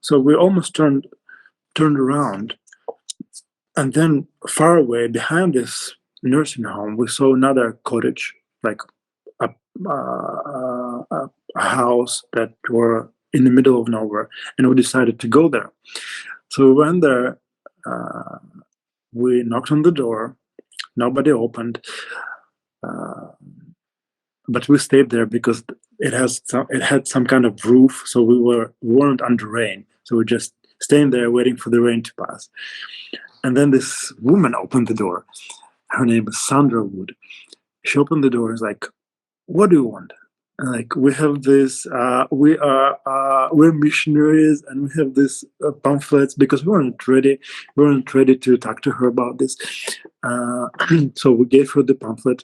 So we almost turned around. And then far away behind this nursing home, we saw another cottage, like a house that were in the middle of nowhere, and we decided to go there. So we went there, we knocked on the door, Nobody opened. But we stayed there because it had some kind of roof, so we weren't under rain. So we just staying there waiting for the rain to pass. And then this woman opened the door. Her name is Sandra Wood. She opened the door and was like, "What do you want?" And like, "We have this. We're missionaries, and we have this pamphlets because we weren't ready. We weren't ready to talk to her about this. So we gave her the pamphlet.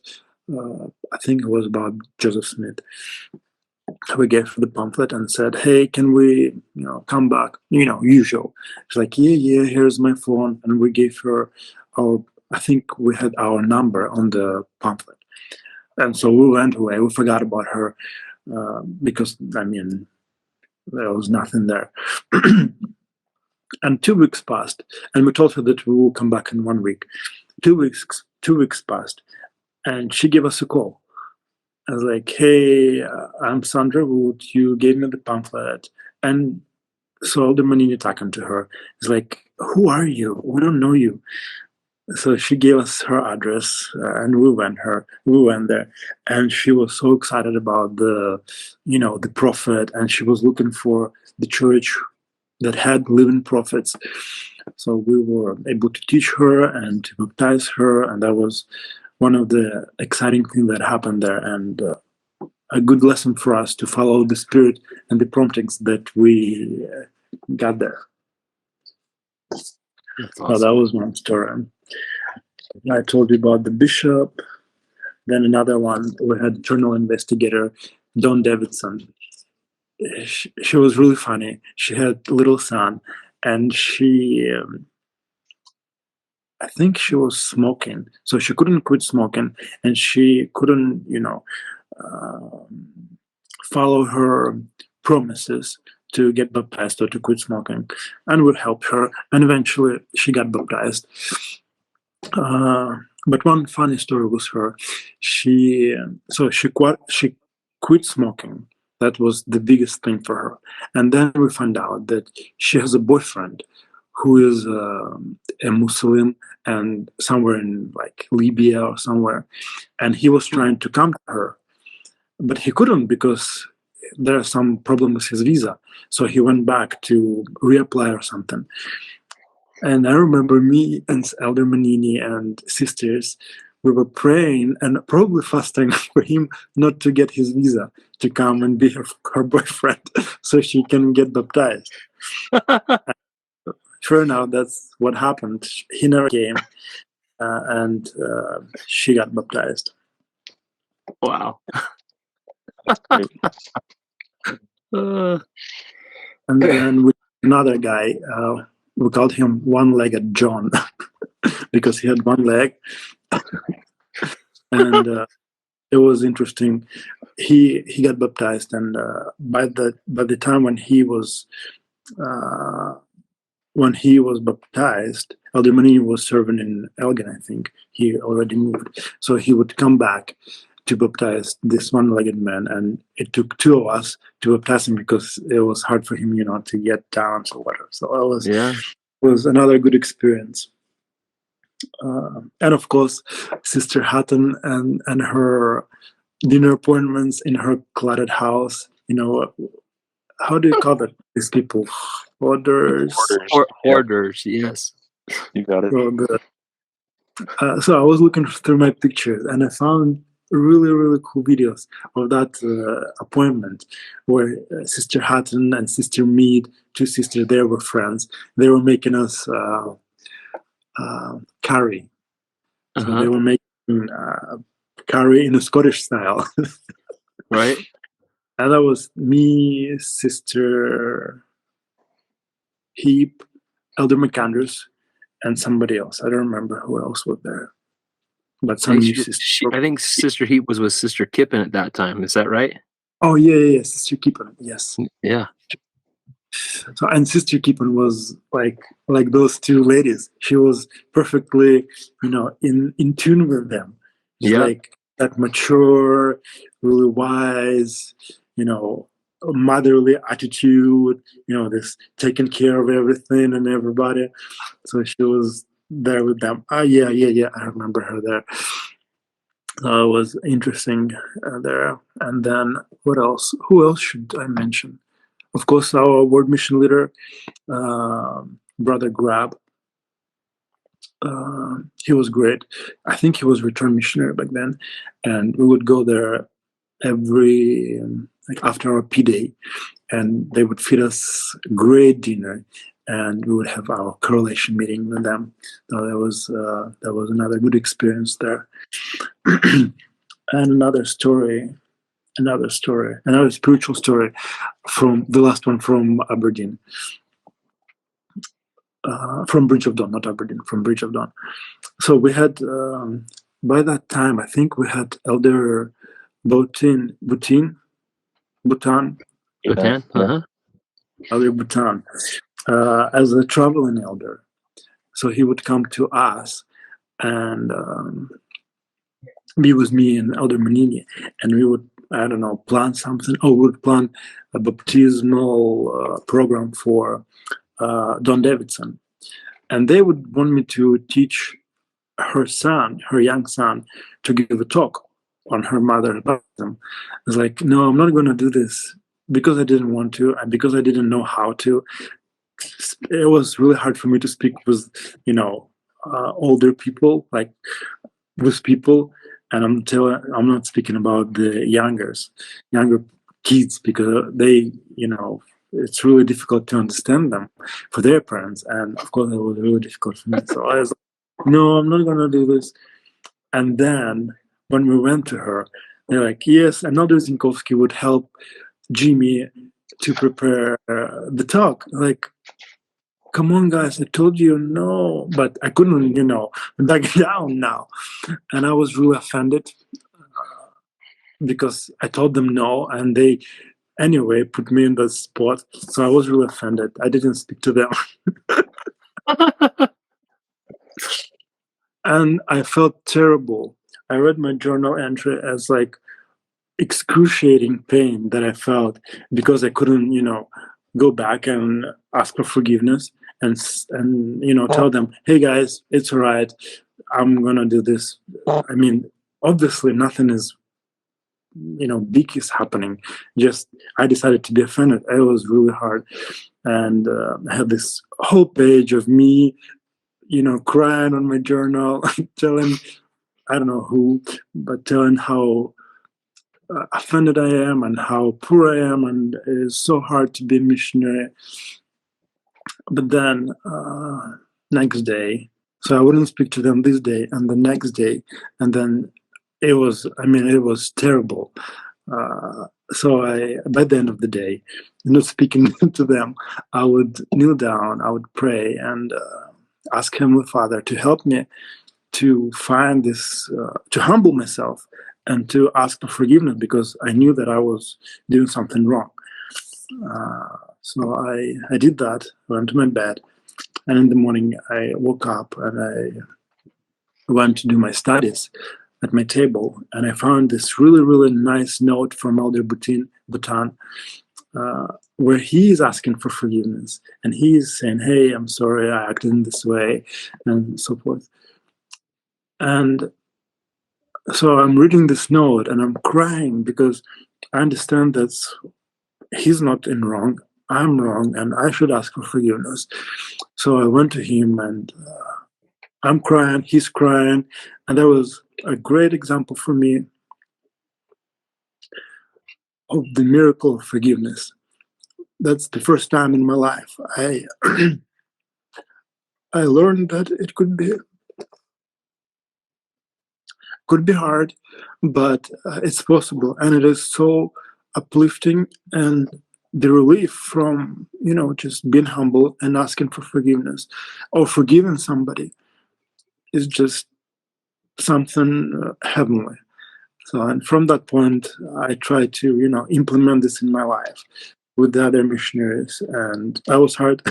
I think it was about Joseph Smith. We gave her the pamphlet and said, "Hey, can we, come back? Usual." She's like, "Yeah, here's my phone." And we gave her I think we had our number on the pamphlet. And so we went away. We forgot about her because, there was nothing there. And 2 weeks passed, and we told her that we will come back in 1 week. 2 weeks passed, and she gave us a call. I was like, "Hey, I'm Sandra Wood. You gave me the pamphlet." And so the Manini talking to her. It's like, "Who are you? We don't know you." So she gave us her address, and we went there, and she was so excited about the prophet, and she was looking for the church that had living prophets. So we were able to teach her and to baptize her, and that was one of the exciting things that happened there, and a good lesson for us to follow the Spirit and the promptings that we got there. That's So awesome. that was one story. I told you about the bishop. Then another one, we had journal investigator Dawn Davidson. She was really funny. She had a little son, and I think she was smoking, so she couldn't quit smoking, and she couldn't, follow her promises to get baptized or to quit smoking, and we helped her, and eventually she got baptized. But one funny story was her. She quit smoking. That was the biggest thing for her. And then we found out that she has a boyfriend who is a Muslim and somewhere in like Libya or somewhere. And he was trying to come to her, but he couldn't because there's some problem with his visa. So he went back to reapply or something. And I remember me and Elder Manini and sisters, we were praying and probably fasting for him not to get his visa to come and be her boyfriend so she can get baptized. Sure enough, that's what happened. He never came, and she got baptized. Wow. And then with another guy, we called him One-Legged John because he had one leg. And it was interesting. He got baptized, and by the time when he was baptized, Elder Manini was serving in Elgin. I think he already moved, so he would come back to baptize this one-legged man, and it took 2 of us to baptize him because it was hard for him, to get down or whatever. So it was another good experience. And of course, Sister Hatton and her dinner appointments in her cluttered house. How do you call that? These people, hoarders. Hoarders, yes. You got it. So I was looking through my pictures, and I found really, really cool videos of that appointment where Sister Hatton and Sister Mead, 2 sisters, they were friends. They were making us curry. So they were making curry in a Scottish style. Right. And that was me, Sister Heap, Elder McAndrews, and somebody else. I don't remember who else was there. But some new sister. I think Sister Heap was with Sister Kippen at that time. Is that right? Oh, yeah, Sister Kippen, yes. Yeah. So, and Sister Kippen was like those 2 ladies. She was perfectly, in tune with them. She's like that mature, really wise, motherly attitude, this taking care of everything and everybody. So she was there with them. Yeah. I remember her there. It was interesting there. And then what else? Who else should I mention? Of course, our world mission leader, Brother Grab. He was great. I think he was return missionary back then, and we would go there every like after our P day, and they would feed us great dinner, and we would have our correlation meeting with them. So that was another good experience there. And another spiritual story from the last one from Aberdeen. From Bridge of Dawn, not Aberdeen, from Bridge of Dawn. So we had, by that time, I think we had Elder Bhutan, Elder Bhutan, as a traveling elder. So he would come to us and be with me and Elder Manini, and we would, I don't know, plan something. We would plan a baptismal program for Don Davidson. And they would want me to teach her young son, to give a talk on her mother's baptism. I was like, no, I'm not going to do this because I didn't want to and because I didn't know how to. It was really hard for me to speak with, older people, like with people. And I'm not speaking about the younger kids because they, it's really difficult to understand them for their parents. And of course, it was really difficult for me. So I was like, no, I'm not going to do this. And then when we went to her, they're like, yes, another Zinkovski would help Jimmy to prepare the talk. Like, come on, guys, I told you no. But I couldn't, back down now. And I was really offended because I told them no. And they, anyway, put me in the spot. So I was really offended. I didn't speak to them. And I felt terrible. I read my journal entry as like excruciating pain that I felt because I couldn't, go back and ask for forgiveness and tell them, hey guys, it's all right. I'm gonna do this. I mean, obviously nothing is, big is happening. Just I decided to be offended. It was really hard, and I had this whole page of me, crying on my journal, telling, I don't know who, but telling how offended I am and how poor I am, and it is so hard to be a missionary. But then next day, so I wouldn't speak to them this day and the next day, and then it was terrible. So by the end of the day, not speaking to them, I would kneel down, I would pray and ask Heavenly Father to help me to find this, to humble myself and to ask for forgiveness because I knew that I was doing something wrong. So I did that, went to my bed, and in the morning I woke up and I went to do my studies at my table, and I found this really, really nice note from Elder Bhutan, where he is asking for forgiveness, and he is saying, hey, I'm sorry I acted in this way, and so forth. And so I'm reading this note and I'm crying because I understand that he's not in wrong, I'm wrong, and I should ask for forgiveness. So I went to him and I'm crying, he's crying, and that was a great example for me of the miracle of forgiveness. That's the first time in my life I I learned that it could be hard, but it's possible, and it is so uplifting, and the relief from just being humble and asking for forgiveness or forgiving somebody is just something heavenly. So, and from that point, I try to implement this in my life with the other missionaries, and that was hard,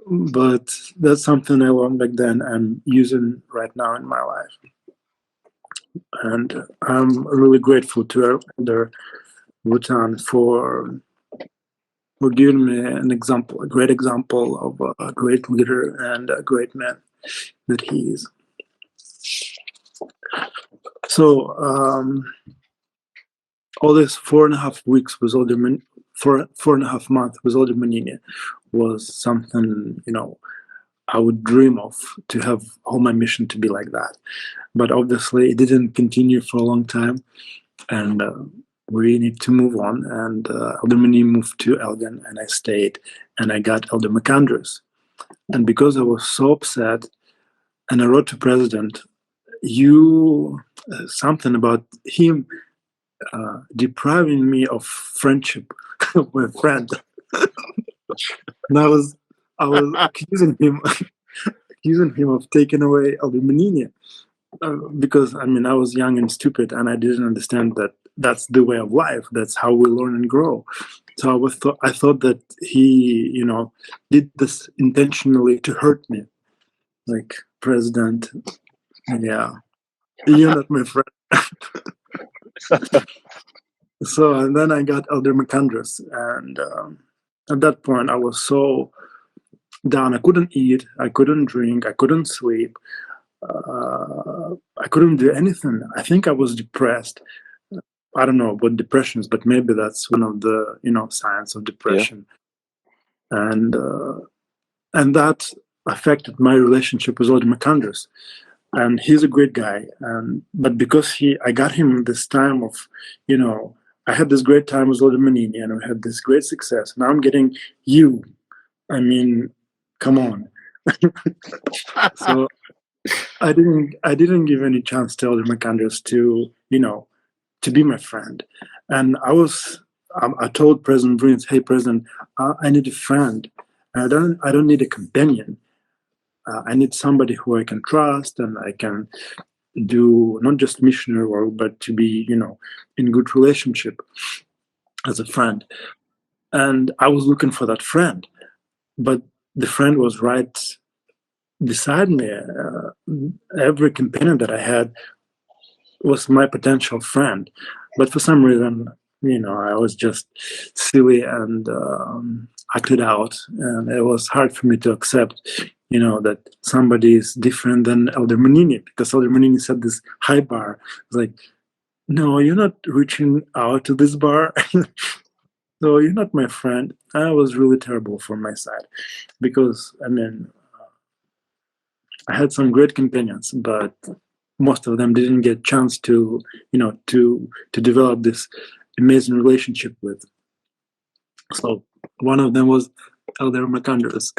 but that's something I learned back then and using right now in my life. And I'm really grateful to Elder Bhutan for giving me an example, a great example of a great leader and a great man. that he is. So all this 4.5 weeks with Alder, 4.5 months with Alder Manini was something, I would dream of, to have all my mission to be like that. But obviously it didn't continue for a long time, and we need to move on. And Alder Manini moved to Elgin, and I stayed, and I got Elder McAndrews. And because I was so upset, and I wrote to President, something about him depriving me of friendship with a friend. And I was accusing him of taking away Elder Manini, because I was young and stupid, and I didn't understand that that's the way of life. That's how we learn and grow. So I thought that he, did this intentionally to hurt me. Like, President, yeah, you're not my friend. So, and then I got Elder McAndrews, and at that point I was so down. I couldn't eat, I couldn't drink, I couldn't sleep, I couldn't do anything. I think I was depressed. I don't know what depression is, but maybe that's one of the signs of depression. Yeah. And that affected my relationship with Elder McAndrews. And he's a great guy, but because I got him this time of, I had this great time with Elder Manini, and we had this great success. Now I'm getting you. Come on. So I didn't give any chance to Elder McAndrews to be my friend. And I told President Bruins, hey, President, I need a friend. I don't need a companion. I need somebody who I can trust, and I can do not just missionary work, but to be, in good relationship as a friend. And I was looking for that friend, but the friend was right beside me. Every companion that I had was my potential friend, but for some reason, I was just silly and acted out, and it was hard for me to accept, that somebody is different than Elder Manini, because Elder Manini set this high bar. It's like, no, you're not reaching out to this bar. So you're not my friend. I was really terrible from my side, because I had some great companions, but most of them didn't get a chance to develop this amazing relationship with. So one of them was Elder McAndrews.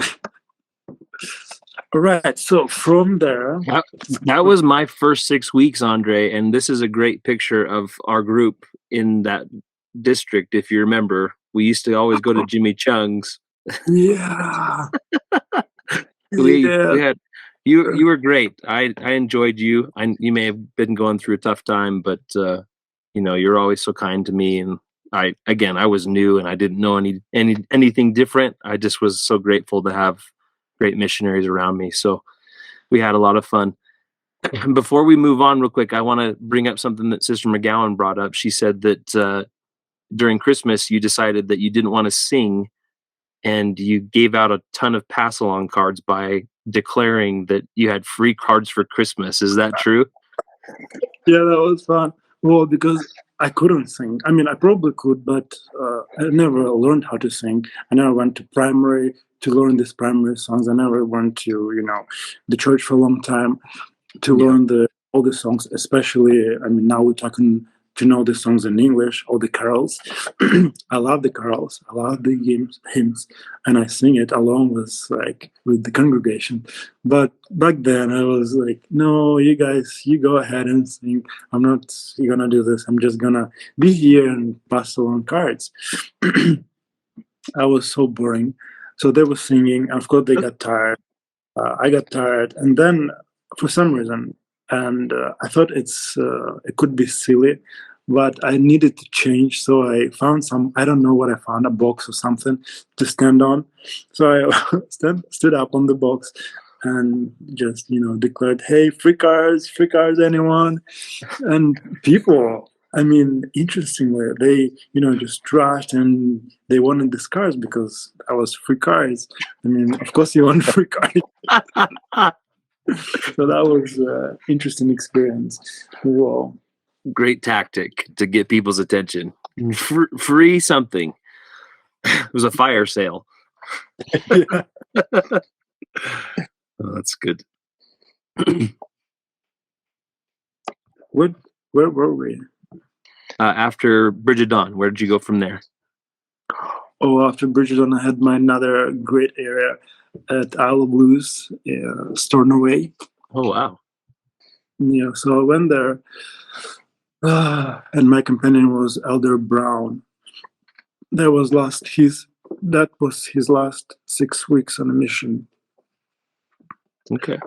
All right. So from there, that was my first 6 weeks, Andre, and this is a great picture of our group in that district. If you remember, we used to always go to Jimmy Chung's. Yeah. we had you were great. I enjoyed you. You may have been going through a tough time, but you're always so kind to me. And I was new and I didn't know anything different. I just was so grateful to have great missionaries around me. So we had a lot of fun. Before we move on real quick, I want to bring up something that Sister McGowan brought up. She said that during Christmas, you decided that you didn't want to sing, and you gave out a ton of pass-along cards by declaring that you had free cards for Christmas. Is that true? Yeah, that was fun. Well, because I couldn't sing. I probably could, but I never learned how to sing. I never went to primary to learn these primary songs. I never went to, the church for a long time to learn all the songs, especially, now we're talking to know the songs in English, or the carols. I love the carols. I love the hymns, and I sing it along with the congregation. But back then I was like, no, you guys, you go ahead and sing. I'm not gonna do this. I'm just gonna be here and pass along cards. I was so boring. So they were singing. Of course, they got tired. I got tired, and then for some reason, and I thought it could be silly, but I needed to change. So I found I don't know what I found, a box or something to stand on. So I stood up on the box and just declared, hey, free cards, anyone? And people, interestingly, they just trashed, and they wanted these cards because I was free cards. Of course you want free cards. So that was an interesting experience. Well, Great tactic to get people's attention. Free something. It was a fire sale. yeah. Oh, that's good. Where were we? After Bridge of Dawn, where did you go from there? Oh, after Bridgerton, I had my another great area at Isle of Lewis, Stornoway. Oh, wow. Yeah, so I went there, and my companion was Elder Brown. That was his last 6 weeks on a mission. Okay.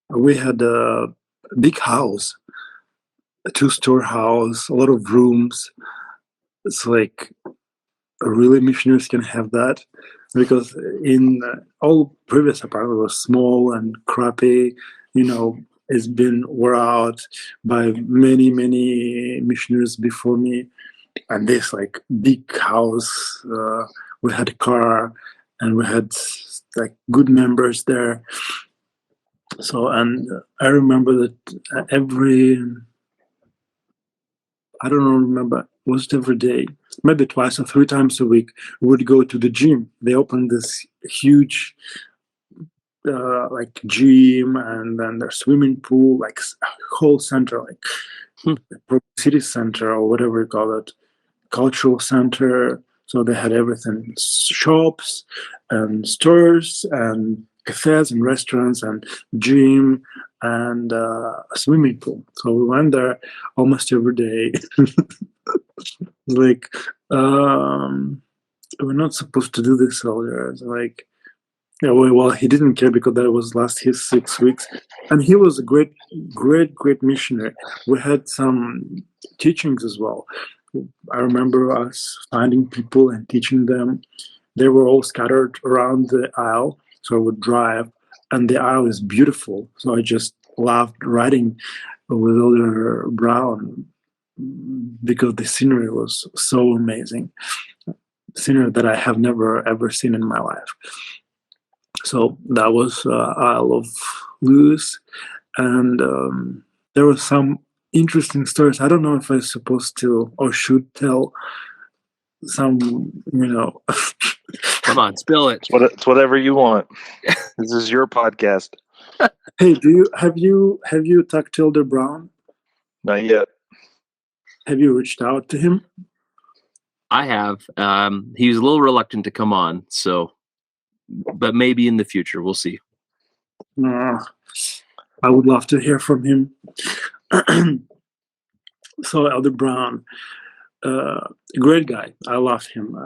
We had a big house, a 2-store house, a lot of rooms. It's like really missionaries can have that, because in all previous apartments were small and crappy. It's been wore out by many missionaries before me. And this like big house, we had a car, and we had like good members there. So, and I remember that I don't remember, was it every day? Maybe twice or 3 times a week, we would go to the gym. They opened this huge like gym, and then their swimming pool, like a whole center, like city center or whatever you call it, cultural center. So they had everything: shops and stores and cafes and restaurants and gym and a swimming pool. So we went there almost every day. Like, we're not supposed to do this earlier. It's like, yeah, well, he didn't care because that was his 6 weeks, and he was a great missionary. We had some teachings as well. I remember us finding people and teaching them. They were all scattered around the isle, so I would drive, and the isle is beautiful. So I just loved riding with Elder Brown because the scenery was so amazing, scenery that I have never ever seen in my life. So that was Isle of Lewis, and there were some interesting stories. I don't know if I'm supposed to or should tell some, Come on, spill it. It's whatever you want. This is your podcast. Hey, have you talked to Elder Brown? Not yet. Have you reached out to him? I have. He was a little reluctant to come on, but maybe in the future, we'll see. I would love to hear from him. So Elder Brown, great guy. I loved him.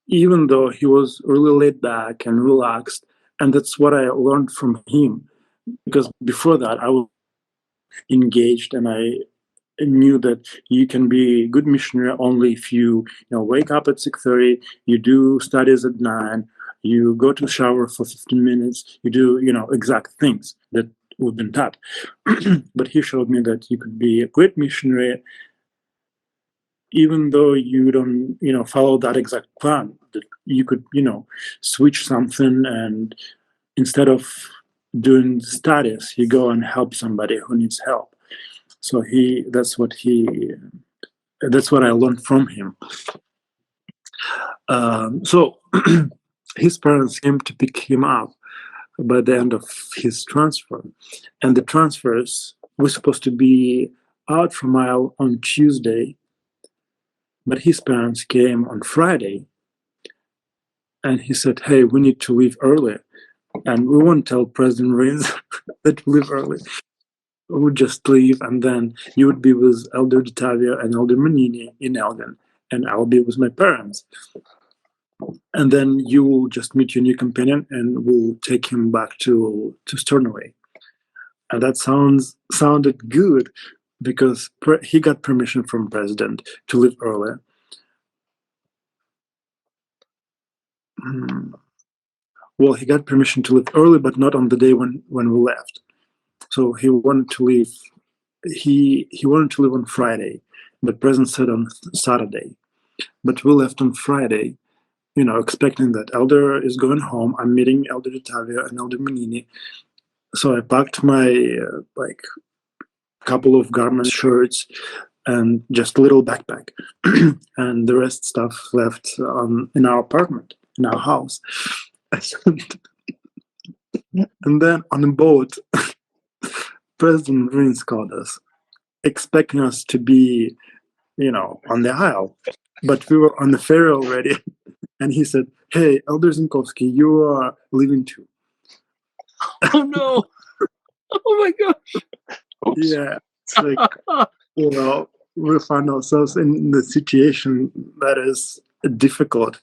Even though he was really laid back and relaxed, and that's what I learned from him. Because before that, I was engaged, and I knew that you can be a good missionary only if you wake up at 6:30, you do studies at 9, you go to the shower for 15 minutes, you do exact things that we've been taught. But he showed me that you could be a great missionary even though you don't follow that exact plan. That you could switch something, and instead of doing studies, you go and help somebody who needs help. So that's what I learned from him. So his parents came to pick him up by the end of his transfer, and the transfers were supposed to be out from Isle on Tuesday, but his parents came on Friday, and he said, "Hey, we need to leave early, and we won't tell President Rins that we leave early. We would just leave, and then you would be with Elder Detavia and Elder Manini in Elgin, and I'll be with my parents. And then you will just meet your new companion, and we'll take him back to Stornoway." And that sounded good, because he got permission from President to leave early. Well, he got permission to leave early, but not on the day when we left. So he wanted to leave. He wanted to leave on Friday, but President said on Saturday. But we left on Friday, expecting that Elder is going home. I'm meeting Elder Detavio and Elder Manini. So I packed my couple of garments, shirts, and just a little backpack, and the rest stuff left in our apartment, in our house. And then on a boat, President Rins called us, expecting us to be, on the isle, but we were on the ferry already. And he said, "Hey, Elder Zinkovski, you are leaving too." Oh no! Oh my gosh! Oops. Yeah, it's like, we find ourselves in the situation that is difficult.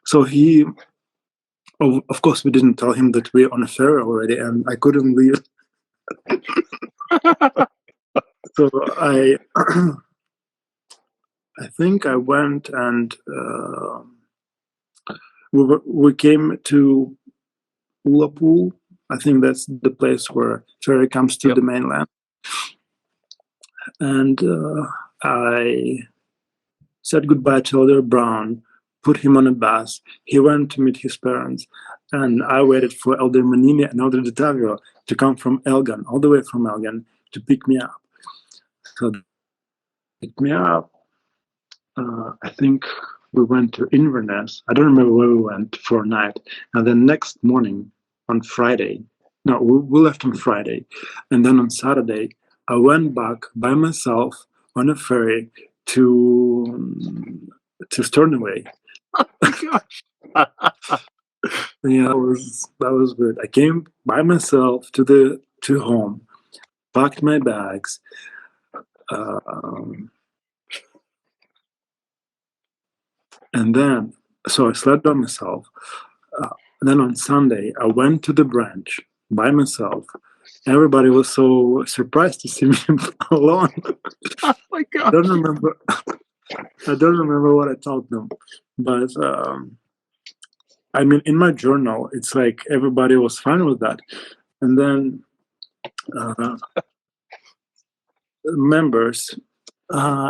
So he, of course, we didn't tell him that we're on a ferry already, and I couldn't leave. So I think I went and we came to Ullapool. I think that's the place where ferry comes to the mainland. And I said goodbye to Elder Brown, put him on a bus. He went to meet his parents, and I waited for Elder Manini and Elder Detavio to come from Elgan, all the way from Elgan, to pick me up. So they picked me up. I think we went to Inverness. I don't remember where we went for a night. And then next morning, on Friday, no, we left on Friday. And then on Saturday, I went back by myself on a ferry to Stornoway. Oh my gosh! Yeah, that was good. I came by myself to home, packed my bags, and then so I slept by myself. And then on Sunday, I went to the branch by myself. Everybody was so surprised to see me alone. Oh my gosh! I don't remember what I told them, but I mean, in my journal, it's like everybody was fine with that. And then members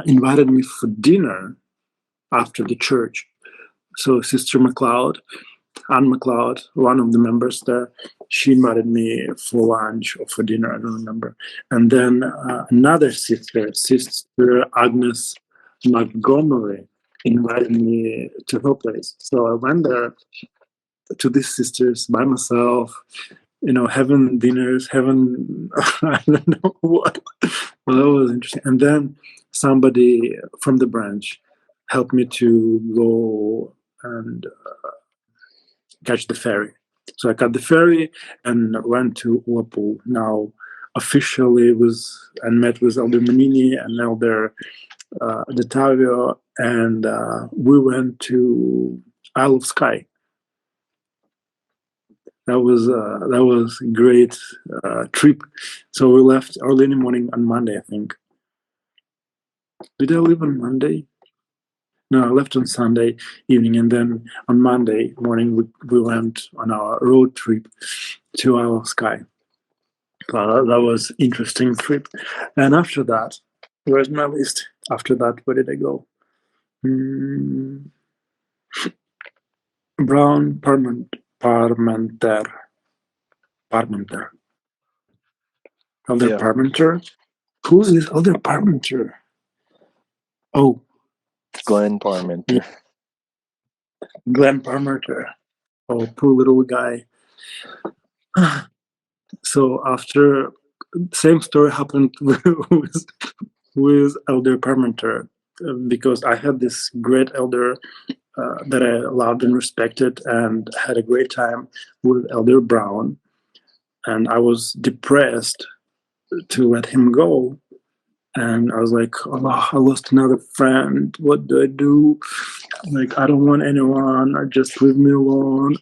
invited me for dinner after the church. So Sister McLeod, Anne McLeod, one of the members there, she invited me for lunch or for dinner, I don't remember. And then another sister, Sister Agnes Montgomery, invited me to her place. So I went there to these sisters by myself, having dinners, having, I don't know what. Well, that was interesting. And then somebody from the branch helped me to go and catch the ferry. So I caught the ferry and went to Ullapool. Now, officially and met with Elder Manini and Elder Detavio, and we went to Isle of Skye. That was a great trip. So we left early in the morning on Monday, I think. Did I leave on Monday? No, I left on Sunday evening, and then on Monday morning we went on our road trip to Isle of Skye. That was interesting trip. And after that, where's my list? After that, where did I go? Brown Parmenter. Elder Parmenter? Who's this Elder Parmenter? Oh, Glenn Parmenter. Glenn Parmenter. Oh, poor little guy. So after, same story happened with Elder Parmenter, because I had this great elder that I loved and respected, and had a great time with Elder Brown, and I was depressed to let him go. And I was like, oh, I lost another friend. What do I do? Like, I don't want anyone. Or just leave me alone.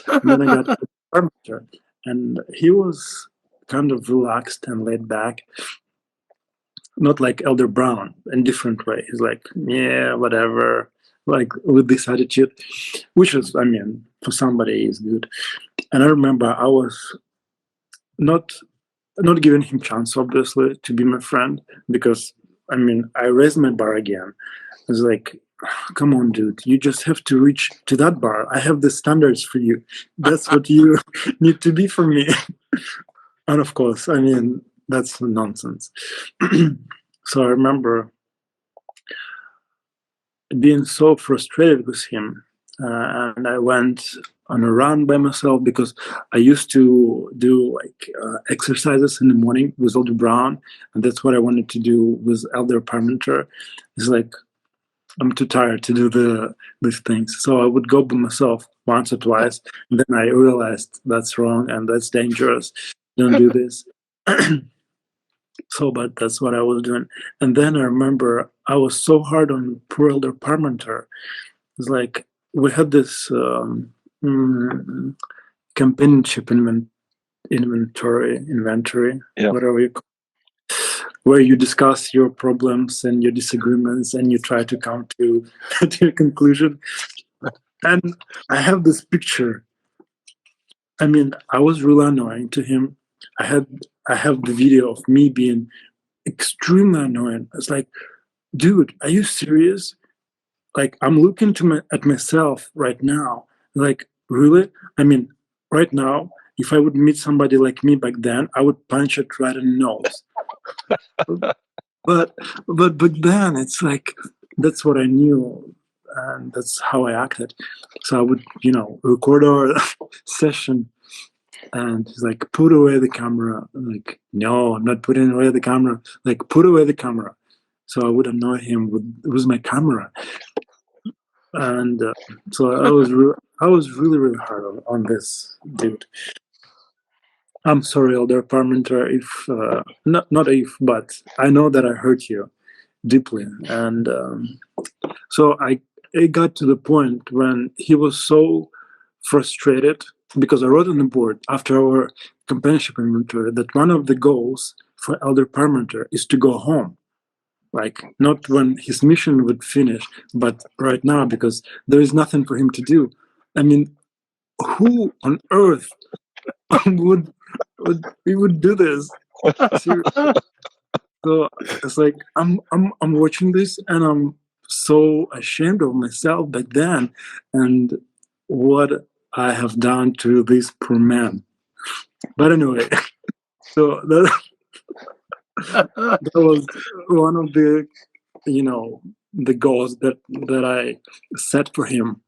And then I got Parmenter, and he was kind of relaxed and laid back. Not like Elder Brown, in different way. He's like, yeah, whatever, like with this attitude, which is, I mean, for somebody is good. And I remember I was not giving him chance, obviously, to be my friend, because I mean, I raised my bar again. It's like, come on, dude, you just have to reach to that bar. I have the standards for you. That's what you need to be for me. And of course, I mean, that's nonsense. So I remember being so frustrated with him. And I went on a run by myself because I used to do like exercises in the morning with Elder Brown, and that's what I wanted to do with Elder Parmenter. It's like I'm too tired to do these things, so I would go by myself once or twice, and then I realized that's wrong and that's dangerous. Don't do this. So, but that's what I was doing. And then I remember I was so hard on poor Elder Parmenter. It's like we had this companionship inventory, Yeah. whatever you call it, where you discuss your problems and your disagreements and you try to come to, to a conclusion. And I have this picture. I mean, I was really annoying to him. I have the video of me being extremely annoying. It's like, dude, are you serious? Like, I'm looking at myself right now. Like, really? I mean, right now, if I would meet somebody like me back then, I would punch it right in the nose. but back then, it's like that's what I knew, and that's how I acted. So I would, record our session, and he's like, "Put away the camera." I'm like, no, I'm not putting away the camera. Like, put away the camera. So I would annoy him with my camera. And so I was really hard on this dude. I'm sorry, Elder Parmenter, if not if, but I know that I hurt you deeply, and so it got to the point when he was so frustrated because I wrote on the board after our companionship inventory that one of the goals for Elder Parmenter is to go home. Like, not when his mission would finish, but right now, because there is nothing for him to do. I mean, who on earth would do this? Seriously. So it's like I'm watching this and I'm so ashamed of myself back then and what I have done to this poor man. But anyway, so that was one of the the goals that I set for him,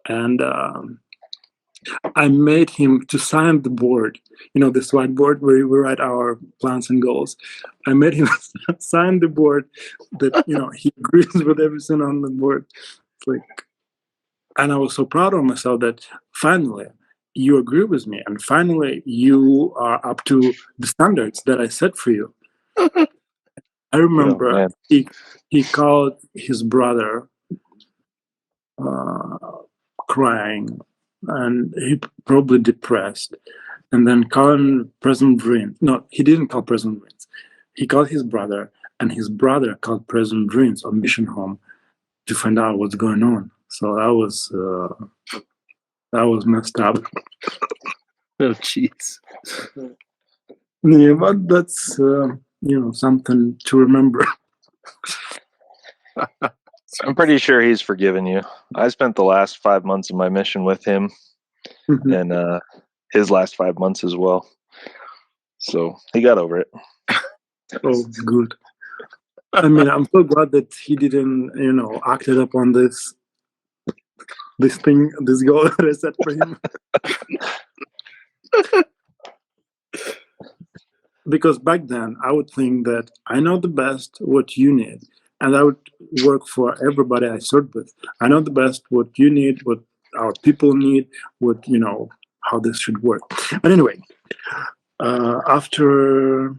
and I made him to sign the board, this whiteboard where we write our plans and goals. I made him sign the board that he agrees with everything on the board. It's like, and I was so proud of myself that finally you agree with me, and finally you are up to the standards that I set for you. I remember he called his brother crying, and he probably depressed, and then calling President Green. No, he didn't call President Green. He called his brother, and his brother called President Green on mission home to find out what's going on. So that was messed up. Oh, jeez. Yeah, but that's something to remember. I'm pretty sure he's forgiven you. I spent the last 5 months of my mission with him, and his last 5 months as well. So he got over it. Oh, good. I mean, I'm so glad that he didn't, acted upon this goal that I set for him. Because back then, I would think that I know the best what you need, and I would work for everybody I served with. I know the best what you need, what our people need, what how this should work. But anyway, after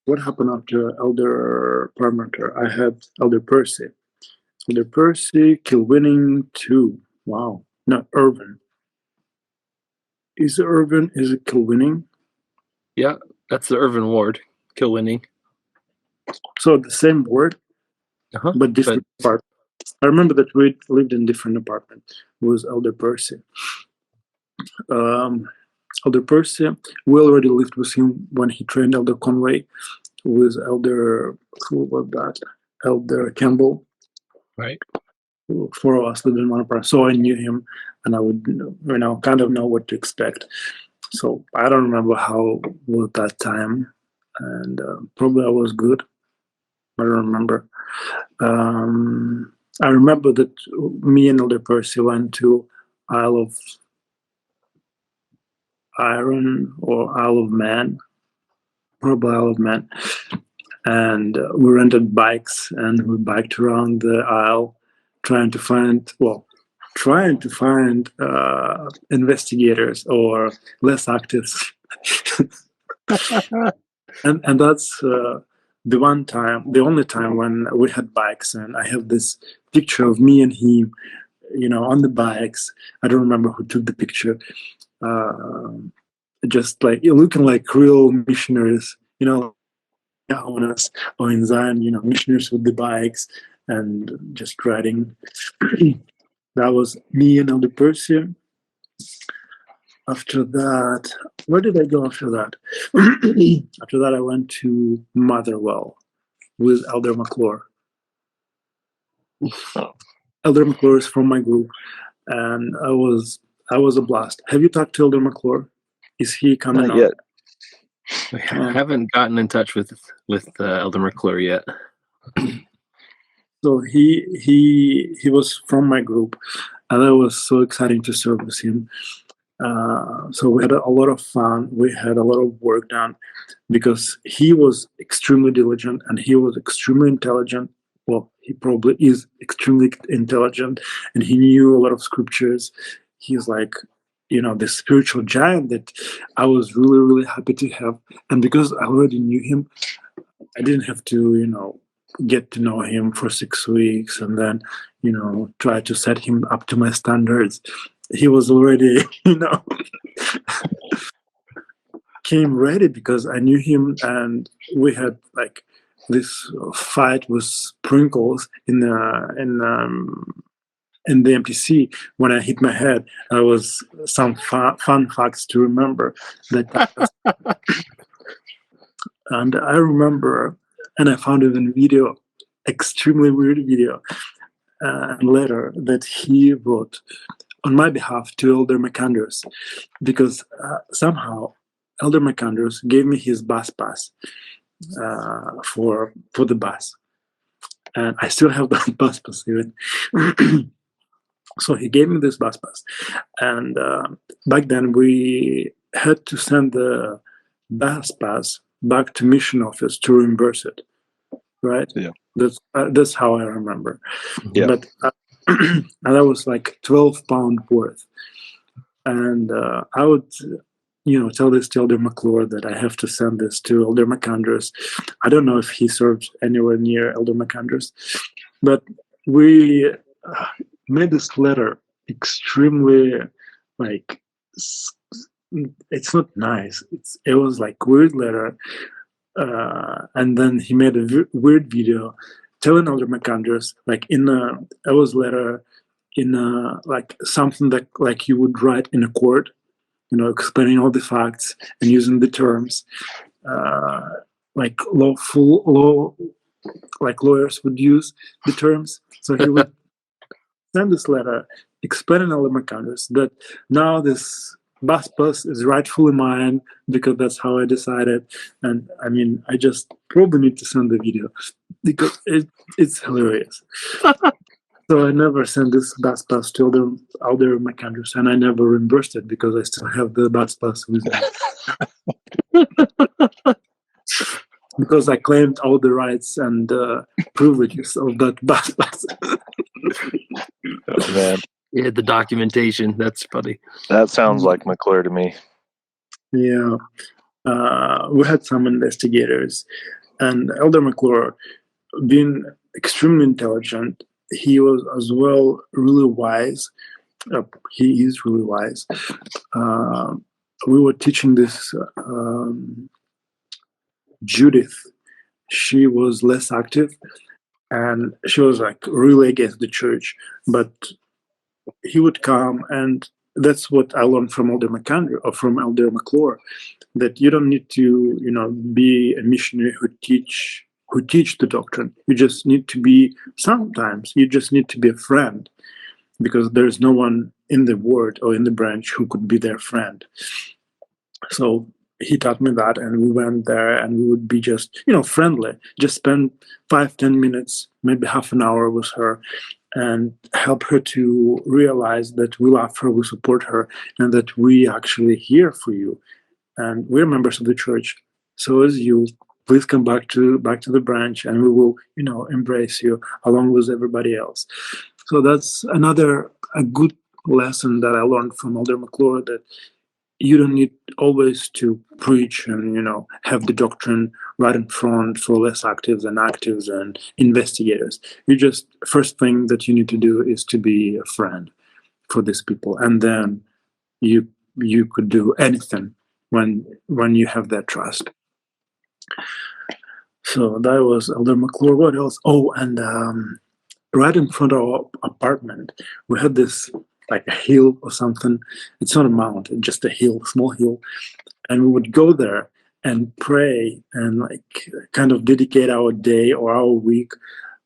what happened after Elder Parmenter, I had Elder Percy. Elder Percy, Kilwinning 2. Wow. Not Irvin. Is it Kilwinning? Yeah, that's the Irvin Ward, Kilwinning. So the same word, but different apartment. I remember that we lived in different apartments with Elder Percy. Elder Percy, we already lived with him when he trained Elder Conway with Elder, who was that? Elder Campbell. Right. 4 of us lived in one apartment, so I knew him, and I would, kind of know what to expect. So I don't remember how was that time, and probably I was good. I don't remember. I remember that me and Elder Percy went to Isle of Iron or Isle of Man, probably Isle of Man, and we rented bikes and we biked around the isle, trying to find investigators or less actives. and that's the only time when we had bikes, and I have this picture of me and him, on the bikes. I don't remember who took the picture. Just like looking like real missionaries, on us or in Zion, missionaries with the bikes and just riding. That was me and Elder Percy. After that, where did I go after that? After that, I went to Motherwell with Elder McClure. Elder McClure is from my group, and I was a blast. Have you talked to Elder McClure? Is he coming Not yet. We haven't gotten in touch with Elder McClure yet. So he was from my group, and it was so exciting to serve with him. So we had a lot of fun. We had a lot of work done because he was extremely diligent and he was extremely intelligent. Well, he probably is extremely intelligent, and he knew a lot of scriptures. He's like, the spiritual giant that I was really, really happy to have. And because I already knew him, I didn't have to, get to know him for 6 weeks and then, try to set him up to my standards. He was already, came ready because I knew him, and we had like this fight with sprinkles in the MTC when I hit my head. There was some fun facts to remember that. And I remember, and I found it in video, extremely weird video, letter that he wrote on my behalf to Elder McAndrews, because somehow Elder McAndrews gave me his bus pass for the bus, and I still have that bus pass even. So he gave me this bus pass, and back then we had to send the bus pass back to mission office to reimburse it, right? Yeah. That's how I remember. Yeah. But and that was like £12 worth, and I would tell this to Elder McClure that I have to send this to Elder McAndrews. I don't know if he served anywhere near Elder McAndrews, but we made this letter extremely like, it's not nice. It was like weird letter, and then he made a weird video telling Elder McAndrews like it was letter in like something that like you would write in a court, explaining all the facts and using the terms like like lawyers would use the terms. So he would send this letter explaining Elder McAndrews that now this bus pass is rightfully mine because that's how I decided. And I mean, I just probably need to send the video because it's hilarious. So I never sent this bus pass to Elder McAndrews, and I never reimbursed it because I still have the bus pass with me. Because I claimed all the rights and privileges of that bus pass. Oh, man. Yeah, the documentation. That's funny. That sounds like McClure to me. Yeah. We had some investigators, and Elder McClure, being extremely intelligent, he was as well really wise. He is really wise. We were teaching this Judith. She was less active, and she was like really against the church, but he would come, and that's what I learned from Elder McAndrew or from Elder McClure, that you don't need to be a missionary who teach who teach the doctrine. You just need to be, sometimes you just need to be a friend, because there's no one in the ward or in the branch who could be their friend. So he taught me that, and we went there, and we would be just, friendly, just spend 5-10 minutes, maybe half an hour with her, and help her to realize that we love her, we support her, and that we actually here for you, and we're members of the church. So as you, please come back to the branch, and we will, embrace you along with everybody else. So that's a good lesson that I learned from Elder McClure, that you don't need always to preach and have the doctrine right in front for less actives and investigators. You just, first thing that you need to do is to be a friend for these people, and then you could do anything when you have that trust. So that was Elder McClure. What else? Oh, and right in front of our apartment, we had this, like a hill or something. It's not a mountain, just a hill, small hill. And we would go there and pray and like kind of dedicate our day or our week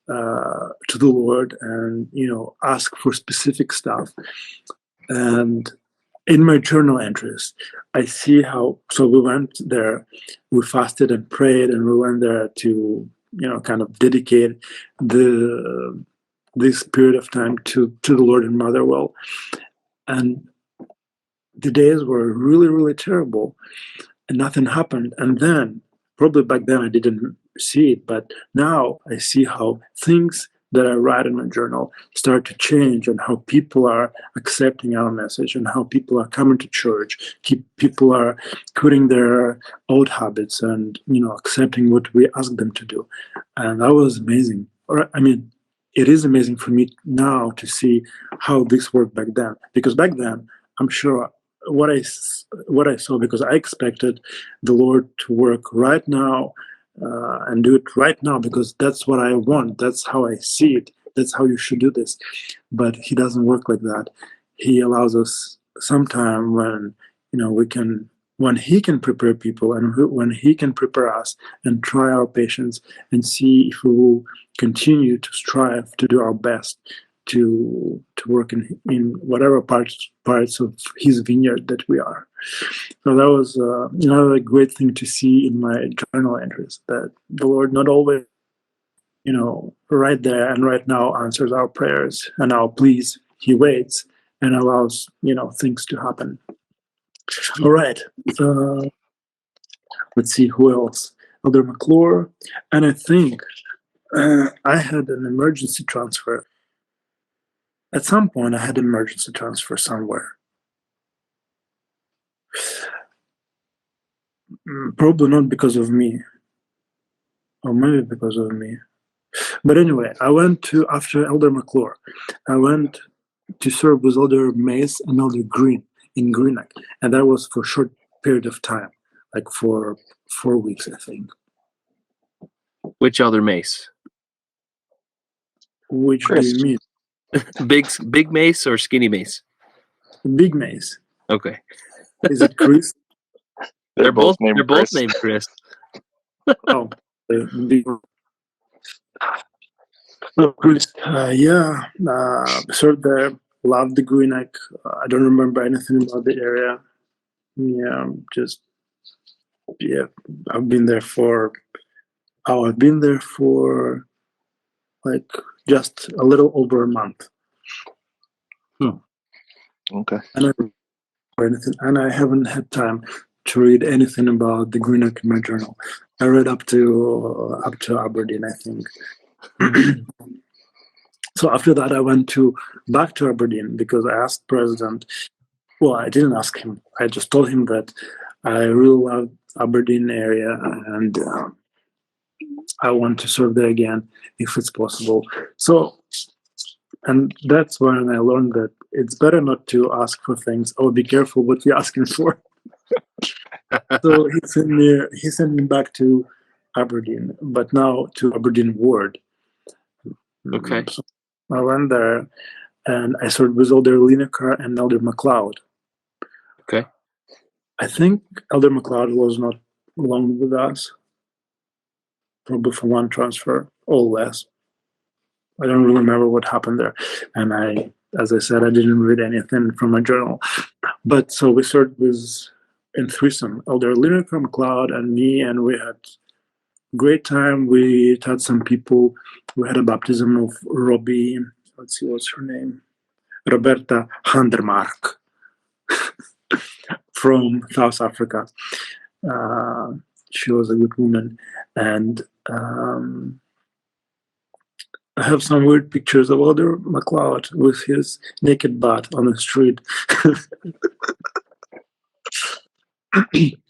to the Lord, and ask for specific stuff. And in my journal entries, I see how. So we went there, we fasted and prayed, and we went there to kind of dedicate this period of time to the Lord and Motherwell. And the days were really, really terrible, and nothing happened. And then, probably back then I didn't see it, but now I see how things that I write in my journal start to change, and how people are accepting our message, and how people are coming to church, people are quitting their old habits and accepting what we ask them to do. And that was amazing. It is amazing for me now to see how this worked back then, because back then I'm sure what I saw, because I expected the Lord to work right now and do it right now, because that's what I want, that's how I see it, that's how you should do this. But He doesn't work like that. He allows us some time when when He can prepare people, and when He can prepare us, and try our patience and see if we will continue to strive to do our best to work in whatever parts of His vineyard that we are. So that was a great thing to see in my journal entries, that the Lord not always right there and right now answers our prayers and our pleas. He waits and allows things to happen. All right, let's see who else. Elder McClure, and I think I had an emergency transfer. At some point, I had an emergency transfer somewhere. Probably not because of me, or maybe because of me. But anyway, I went to, after Elder McClure, I went to serve with Elder Mace and Elder Green in Greenock, and that was for a short period of time, like for 4 weeks, I think. Which Elder Mace? Which Chris. do you mean? Big Mace or Skinny Mace? Big Mace. Okay. Is it Chris? They're both named They're Chris. both named Chris. Oh, the big. So Chris, served there. Loved the Greenock. I don't remember anything about the area. I've been there for like just a little over a month. Okay. And I haven't had time to read anything about the Greenock in my journal. I read up to Aberdeen, I think. So after that, I went back to Aberdeen, because I asked President. Well, I didn't ask him. I just told him that I really love Aberdeen area, and I want to serve there again if it's possible. So, and that's when I learned that it's better not to ask for things, or be careful what you're asking for. So he sent me back to Aberdeen, but now to Aberdeen Ward. Okay. So I went there, and I served with Elder Lineker and Elder MacLeod. Okay. I think Elder MacLeod was not long with us. probably for one transfer or less. I don't really remember what happened there. And as I said, I didn't read anything from my journal. But so we started with in threesome, Elder Lineker, McLeod, and me, and we had great time. We taught some people. We had a baptism of Robbie. Let's see, what's her name? Roberta Handermark from South Africa. She was a good woman, and I have some weird pictures of Elder McLeod with his naked butt on the street.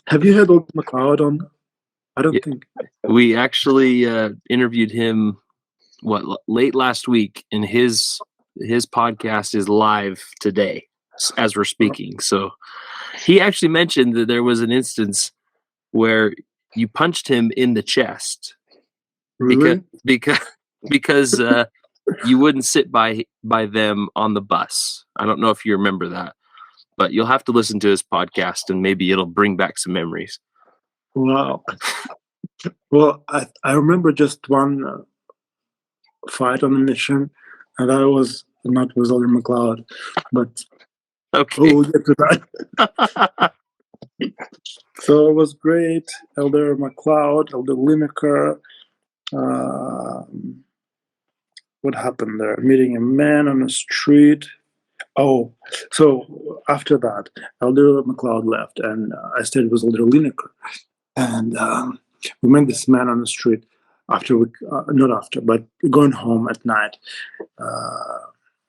Have you had Elder McLeod on? I don't think. We actually interviewed him late last week, and his podcast is live today as we're speaking. So he actually mentioned that there was an instance where you punched him in the chest. Really? Because you wouldn't sit by them on the bus. I don't know if you remember that, but you'll have to listen to his podcast and maybe it'll bring back some memories. Wow. Well, I remember just one fight on the mission, and that was not with Elder McLeod, but okay. we'll get to that. So it was great. Elder McLeod, Elder Lineker. What happened there? Meeting a man on the street. Oh, so after that, Elder McLeod left, and I stayed with Elder Lineker. And we met this man on the street after not after, but going home at night.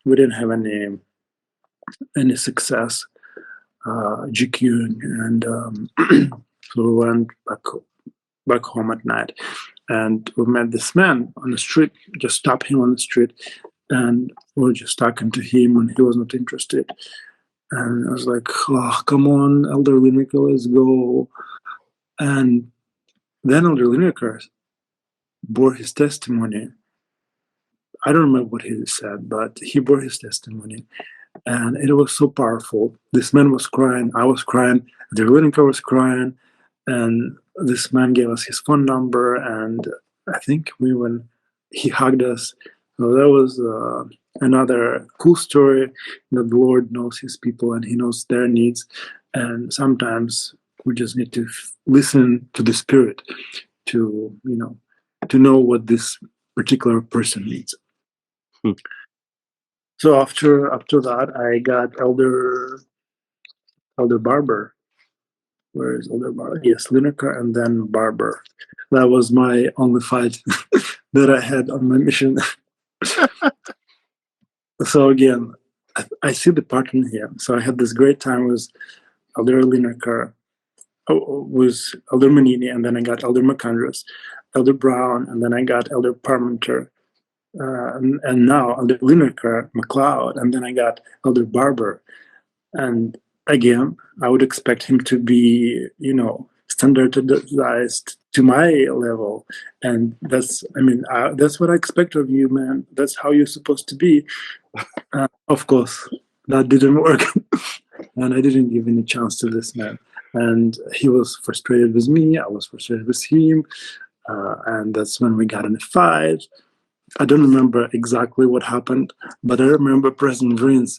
We didn't have any success GQing, and so we went back home at night, and we met this man on the street. Just stopped him on the street, and we were just talking to him, and he was not interested. And I was like, "Oh, come on, Elder Lineker, let's go." And then Elder Lineker bore his testimony. I don't remember what he said, but he bore his testimony. And it was so powerful. This man was crying. I was crying. Elder Lineker was crying. And this man gave us his phone number. And I think he hugged us. So that was another cool story that the Lord knows his people and he knows their needs. And sometimes we just need to listen to the Spirit to know what this particular person needs. So after that, I got Elder Barber. Where is Elder Barber? Yes, Lineker and then Barber. That was my only fight that I had on my mission. So again, I see the pattern here. So I had this great time with Elder Lineker, with Elder Manini, and then I got Elder McAndrews, Elder Brown, and then I got Elder Parmenter, and now Elder Lineker, McLeod, and then I got Elder Barber. And again, I would expect him to be, standardized to my level. And that's what I expect of you, man. That's how you're supposed to be. Of course, that didn't work. And I didn't give any chance to this man. And he was frustrated with me. I was frustrated with him. And that's when we got in a fight. I don't remember exactly what happened, but I remember President Vince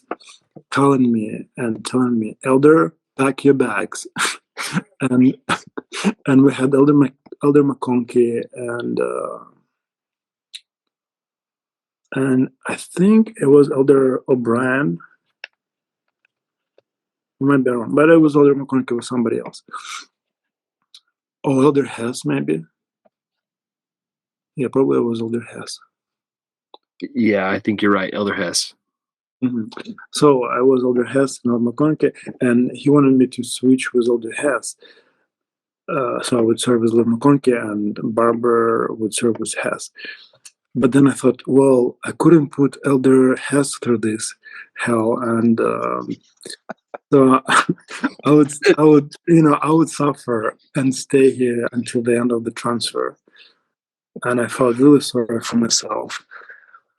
calling me and telling me, "Elder, pack your bags." and we had Elder McConkie and I think it was Elder O'Brien. I might be wrong, but it was Elder McConkie with somebody else. Oh, Elder Hess, maybe. Yeah, probably it was Elder Hess. Yeah, I think you're right, Elder Hess. Mm-hmm. So I was Elder Hess and Elder McConkie, and he wanted me to switch with Elder Hess. So I would serve as Elder McConkie, and Barber would serve as Hess. But then I thought, well, I couldn't put Elder Hess through this hell, and so I would suffer and stay here until the end of the transfer. And I felt really sorry for myself.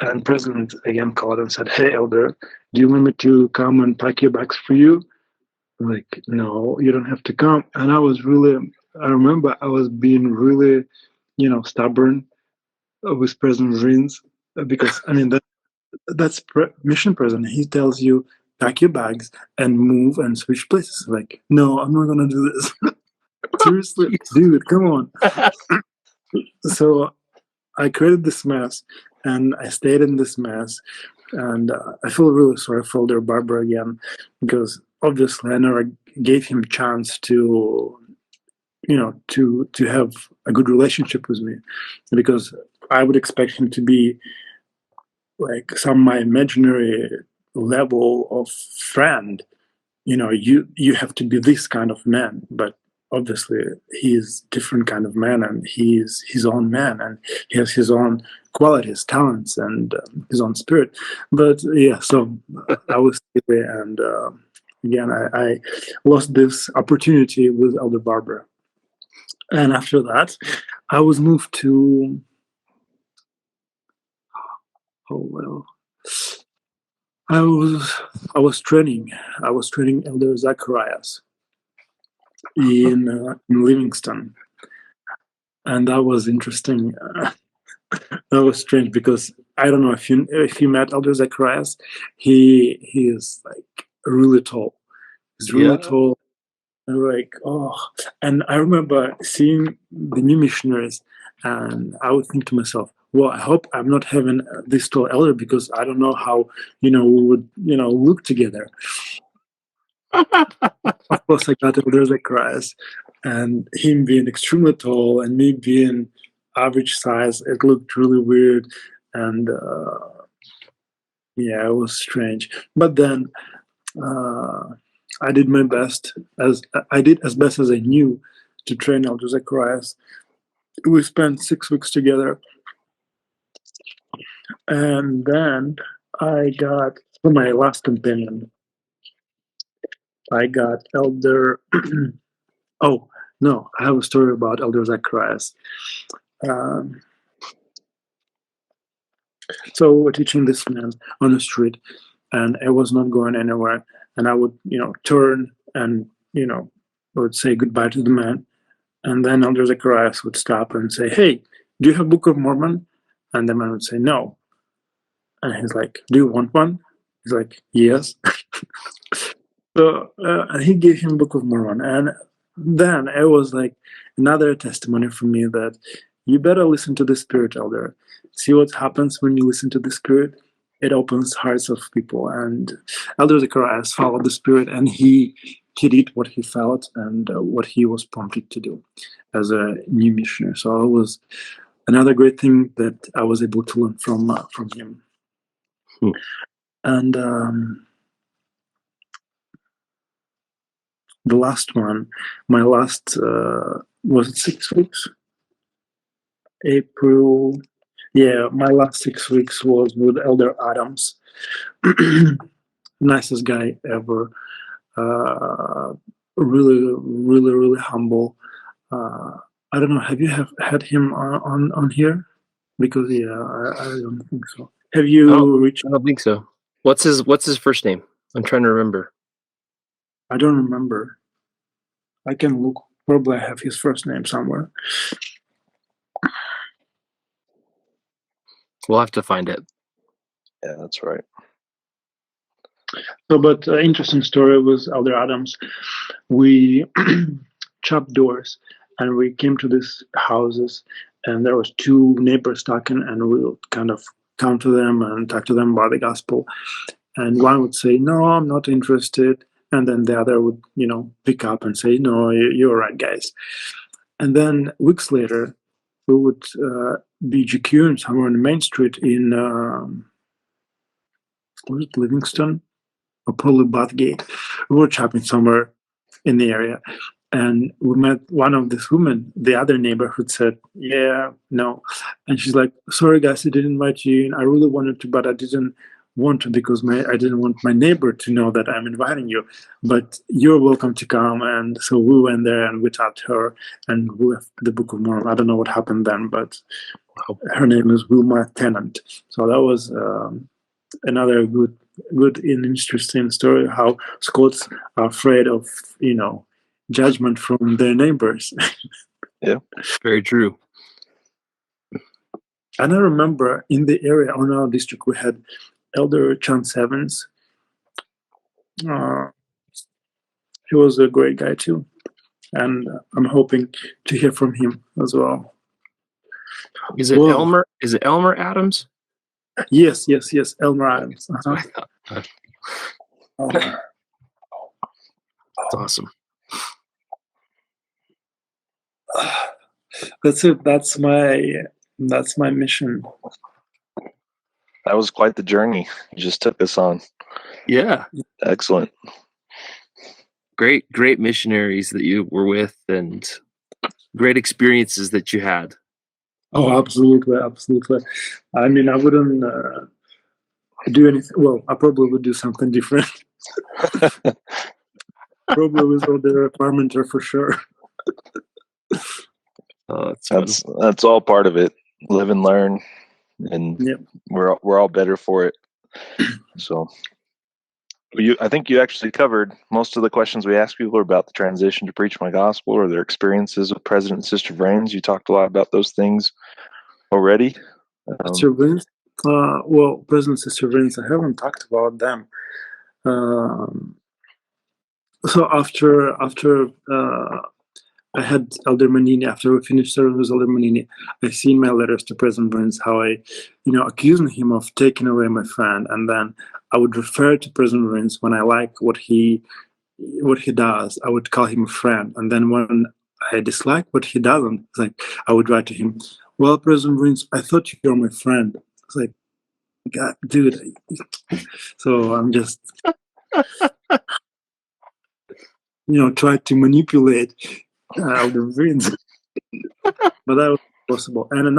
And President again called and said, "Hey, Elder, do you want me to come and pack your bags for you?" I'm like, "No, you don't have to come." And I remember I was being really stubborn with perseverance, because that's mission president. He tells you pack your bags and move and switch places. Like, no, I'm not gonna do this. Seriously, dude, come on. So I created this mess, and I stayed in this mess, and I feel really sorry for older Barbara again, because obviously I never gave him a chance to to have a good relationship with me, because I would expect him to be like some my imaginary level of friend. You have to be this kind of man, but obviously he's different kind of man, and he's his own man, and he has his own qualities, talents, and his own spirit. But yeah, so I was there, and again I lost this opportunity with Elder Barbara. And after that, I was moved to, oh well, I was training. I was training Elder Zacharias in Livingston, and that was interesting. That was strange, because I don't know if you met Elder Zacharias. He is like really tall. He's really tall. And like, oh, and I remember seeing the new missionaries, and I would think to myself, well, I hope I'm not having this tall elder, because I don't know how we would look together. Of course, I got Elder Zacharias, and him being extremely tall and me being average size. It looked really weird, and yeah, it was strange. But then I did my best, as best as I knew, to train Elder Zacharias. We spent 6 weeks together, and then I got, for my last companion, I got Elder. Oh no, I have a story about Elder Zacharias. So we were teaching this man on the street, and I was not going anywhere. And I would, turn and, would say goodbye to the man. And then Elder Zacharias would stop and say, "Hey, do you have Book of Mormon?" And the man would say, "No." And he's like, "Do you want one?" He's like, "Yes." So and he gave him Book of Mormon. And then it was like another testimony for me that you better listen to the Spirit, Elder. See what happens when you listen to the Spirit. It opens hearts of people. And Elder Zacharias followed the Spirit, and he did what he felt and what he was prompted to do as a new missionary. So it was another great thing that I was able to learn from him. And the last one, my last, was it 6 weeks? April. Yeah, my last 6 weeks was with Elder Adams. Nicest guy ever. Really, really, really humble. I don't know. Have you had him on here? Because I don't think so. Have you reached? I don't think so. What's his first name? I'm trying to remember. I don't remember. I can look. Probably I have his first name somewhere. We'll have to find it. Yeah, that's right. So, but interesting story with Elder Adams. We chopped doors, and we came to these houses, and there was 2 neighbors talking, and we would kind of come to them and talk to them about the gospel. And one would say, "No, I'm not interested," and then the other would, pick up and say, "No, you're right, guys." And then weeks later, we would be GQing somewhere on the main street in was it Livingston? Or probably Bathgate. We were shopping somewhere in the area, and we met one of these women, the other neighborhood said, "Yeah, no." And she's like, "Sorry, guys, I didn't invite you in. I really wanted to, but I didn't want to, because I didn't want my neighbor to know that I'm inviting you. But you're welcome to come." And so we went there, and we talked to her, and we left the Book of Mormon. I don't know what happened then, but her name is Wilma Tennant. So that was another good and interesting story, how Scots are afraid of judgment from their neighbors. Yeah, very true. And I remember in the area on our district, we had Elder Chance Evans. He was a great guy too. And I'm hoping to hear from him as well. Is it Whoa. Elmer? Is it Elmer Adams? Yes, Elmer Adams. That's what I thought. Elmer. That's awesome. That's it. That's my mission. That was quite the journey you just took us on. Yeah. Excellent. Great missionaries that you were with, and great experiences that you had. Oh, absolutely. I mean, I wouldn't do anything. Well, I probably would do something different. Probably without the requirement for sure. Oh, that's all part of it. Live and learn, and yep. we're all better for it. So, I think you actually covered most of the questions we ask people about the transition to preach my gospel or their experiences with President and Sister Vrains. You talked a lot about those things already. Sister Vrains? Well, President and Sister Vrains, I haven't talked about them. So after I had Elder Manini, after we finished serving with Elder Manini, I seen my letters to President Vrains how I, accusing him of taking away my friend, and then I would refer to President Vrains when I like what he does. I would call him a friend, and then when I dislike what he doesn't, like I would write to him, "Well, President Vrains, I thought you were my friend." It's like, God, dude. So I'm just, try to manipulate the Vrains, but that was possible. And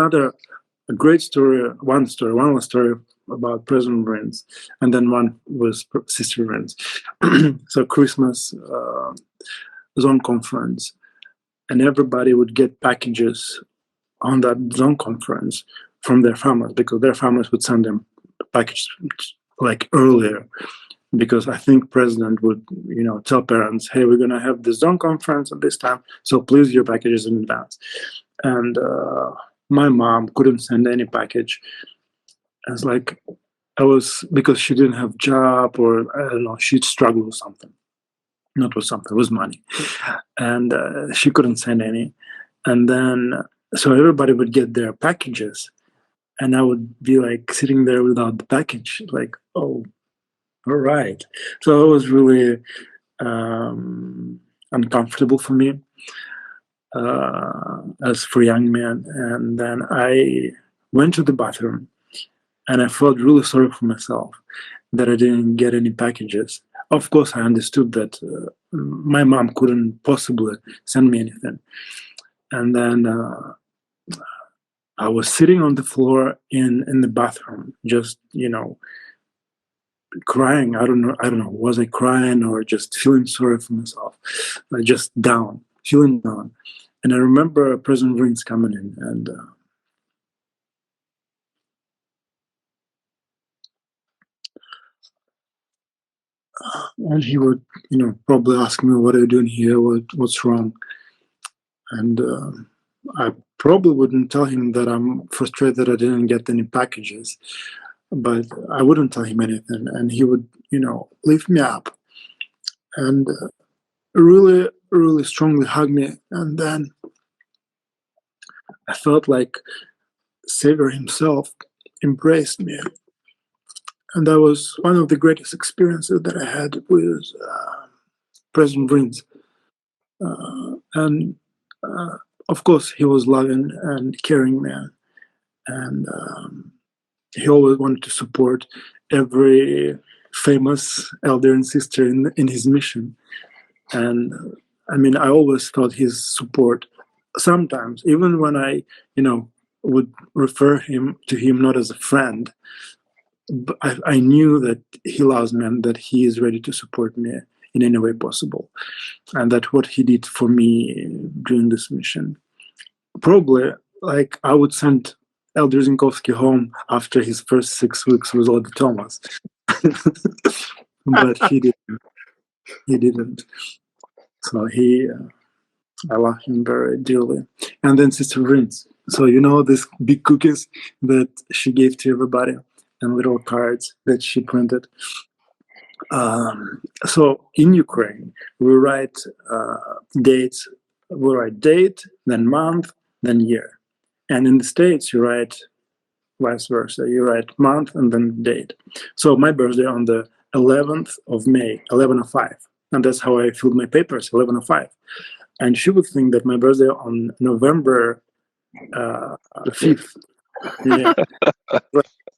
a great story, one last story about President Vrains, and then one was Sister Vrains. So Christmas zone conference, and everybody would get packages on that zone conference from their families, because their families would send them packages like earlier, because I think President would, tell parents, "Hey, we're gonna have this zone conference at this time, so please your packages in advance." And my mom couldn't send any package. It's like because she didn't have job, or I don't know, she'd struggled with something. Not with something, it was money, and she couldn't send any. And then so everybody would get their packages, and I would be like sitting there without the package, like, oh, all right. So it was really uncomfortable for me as for young men. And then I went to the bathroom, and I felt really sorry for myself that I didn't get any packages. Of course, I understood that my mom couldn't possibly send me anything. And then I was sitting on the floor in the bathroom, just, crying. I don't know. Was I crying or just feeling sorry for myself? Just feeling down. And I remember President Vrains coming in, and he would, probably ask me, "What are you doing here? What's wrong?" And I probably wouldn't tell him that I'm frustrated that I didn't get any packages, but I wouldn't tell him anything, and he would, lift me up and really, really strongly hug me, and then I felt like Savior himself embraced me. And that was one of the greatest experiences that I had with President Vrains. And of course, he was loving and caring man. And he always wanted to support every famous elder and sister in his mission. And I mean, I always felt his support. Sometimes, even when I, would refer to him not as a friend, but I knew that he loves me and that he is ready to support me in any way possible. And that what he did for me during this mission. Probably, like, I would send Elder Zinkovski home after his first 6 weeks with Elder Thomas. But he didn't. He didn't. So I love him very dearly. And then Sister Vrains. So these big cookies that she gave to everybody and little cards that she printed. So in Ukraine, we write dates. We write date, then month, then year. And in the States, you write vice versa. You write month and then date. So my birthday on the 11th of May, 11:05. And that's how I filled my papers, 11:05. And she would think that my birthday on November 5th. Yeah.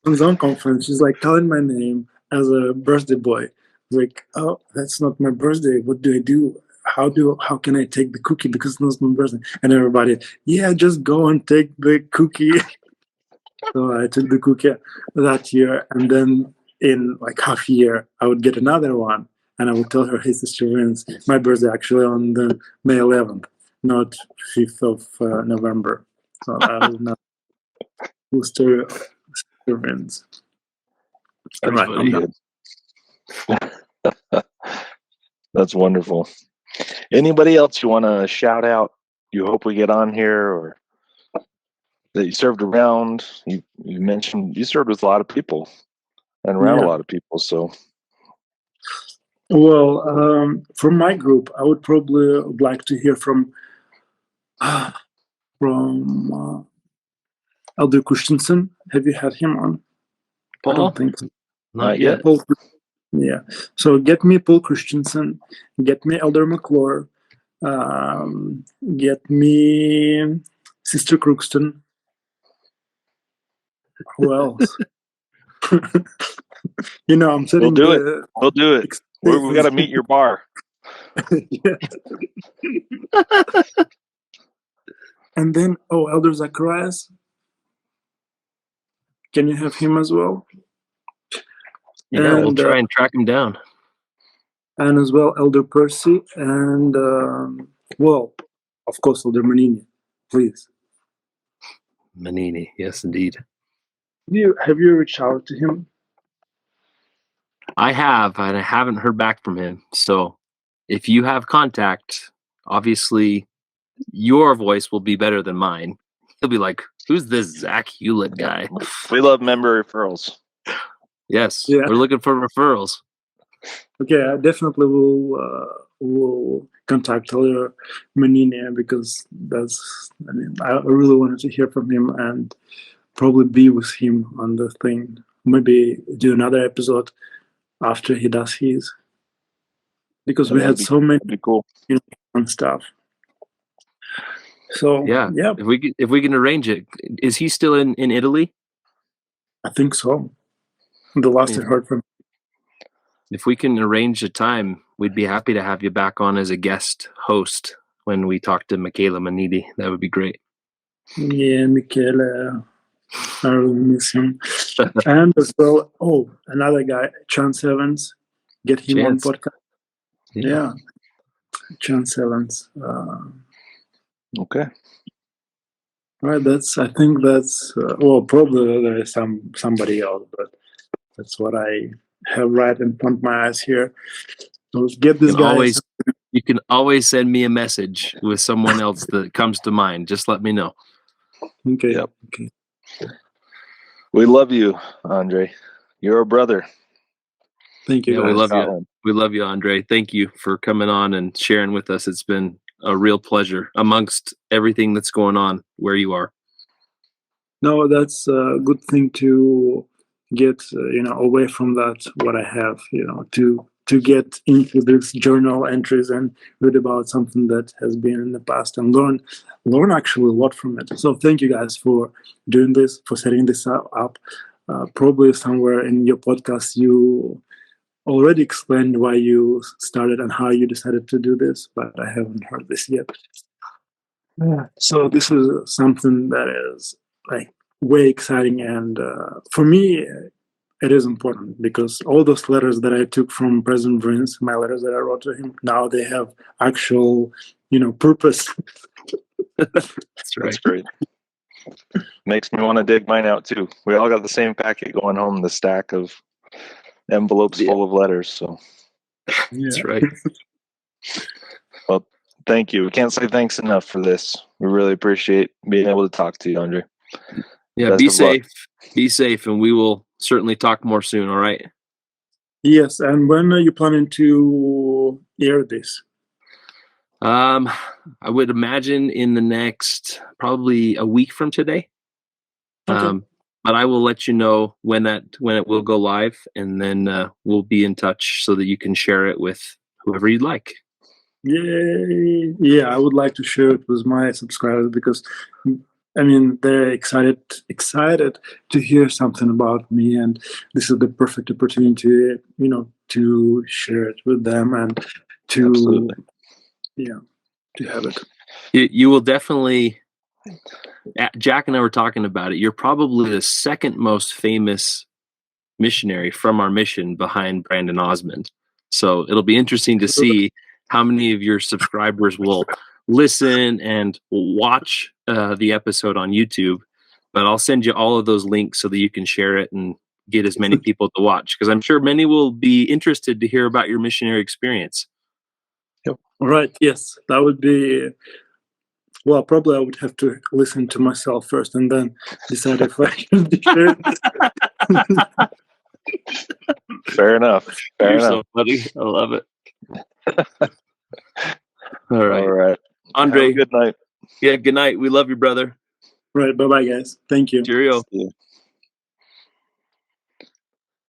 On Zoom conference, she's like calling my name as a birthday boy. I was like, oh, that's not my birthday. What do I do? How can I take the cookie because it's not my birthday? And everybody, yeah, just go and take the cookie. So I took the cookie that year, and then in like half a year, I would get another one, and I would tell her, hey, Sister Vince, my birthday actually on the May 11th, not 5th of November. So I was not Sister Vince. That's Right, pretty good. That's wonderful. Anybody else you want to shout out? You hope we get on here, or that you served around? You mentioned you served with a lot of people and around a lot of people. So, well, from my group, I would probably like to hear from Elder Christensen. Have you had him on? Paul? I don't think so. Not yet. Paul, yeah. So get me Paul Christensen, get me Elder McClure, get me Sister Crookston. Who else? I'm setting. We'll do it. We'll do it. We got to meet your bar. And then, Elder Zacharias. Can you have him as well? Yeah, we'll try and track him down. And as well, Elder Percy, and of course, Elder Manini, please. Manini, yes, indeed. Have you reached out to him? I have, and I haven't heard back from him. So, if you have contact, obviously, your voice will be better than mine. He'll be like, "Who's this Zach Hewlett guy?" We love member referrals. Yes, we're looking for referrals. Okay, I definitely will contact Elder Manini because I really wanted to hear from him and probably be with him on the thing. Maybe do another episode after he does his, because we had so many cool fun stuff. So yeah, if we can arrange it, is he still in Italy? I think so. The last I heard from. If we can arrange a time, we'd be happy to have you back on as a guest host when we talk to Michaela Manidi. That would be great. Yeah, Michaela, I really miss him. And as well, another guy, Chance Evans, get him on podcast. Yeah, Chance Evans. Okay. All right, I think that's probably there is somebody else, but that's what I have right in front of my eyes here. So let's get this guy. You can always send me a message with someone else that comes to mind. Just let me know. Okay. Yep. Okay. We love you, Andre. You're a brother. Thank you. Yeah, we love you. We love you, Andre. Thank you for coming on and sharing with us. It's been a real pleasure amongst everything that's going on where you are. No, that's a good thing to get, away from that, what I have, to get into these journal entries and read about something that has been in the past and learn actually a lot from it. So thank you guys for doing this, for setting this up. Probably somewhere in your podcast, you already explained why you started and how you decided to do this, but I haven't heard this yet. So this is something that is like way exciting, and for me it is important because all those letters that I took from President Vince, my letters that I wrote to him, now they have actual purpose. That's right. That's great. Makes me want to dig mine out too. We all got the same packet going home, the stack of envelopes full of letters. So that's right. Well, thank you. We can't say thanks enough for this. We really appreciate being able to talk to you, Andre. Yeah, Best be of luck. safe. Be safe, and we will certainly talk more soon. All right. Yes, and when are you planning to air this? I would imagine in the next probably a week from today. Okay. But I will let you know when it will go live, and then we'll be in touch so that you can share it with whoever you'd like. Yay! Yeah, I would like to share it with my subscribers because, I mean, they're excited to hear something about me, and this is the perfect opportunity, to share it with them and to, Absolutely. to have it. You will definitely. Jack and I were talking about it. You're probably the second most famous missionary from our mission behind Brandon Osmond. So it'll be interesting to see how many of your subscribers will listen and watch the episode on YouTube. But I'll send you all of those links so that you can share it and get as many people to watch, because I'm sure many will be interested to hear about your missionary experience. Right. Yes, that would be. Well, probably I would have to listen to myself first and then decide if I should be sharing this. Fair enough. You're so funny. I love it. All right. All right. Andre, Have a good night. Yeah, good night. We love you, brother. Right. Bye-bye, guys. Thank you. Cheerio. See you.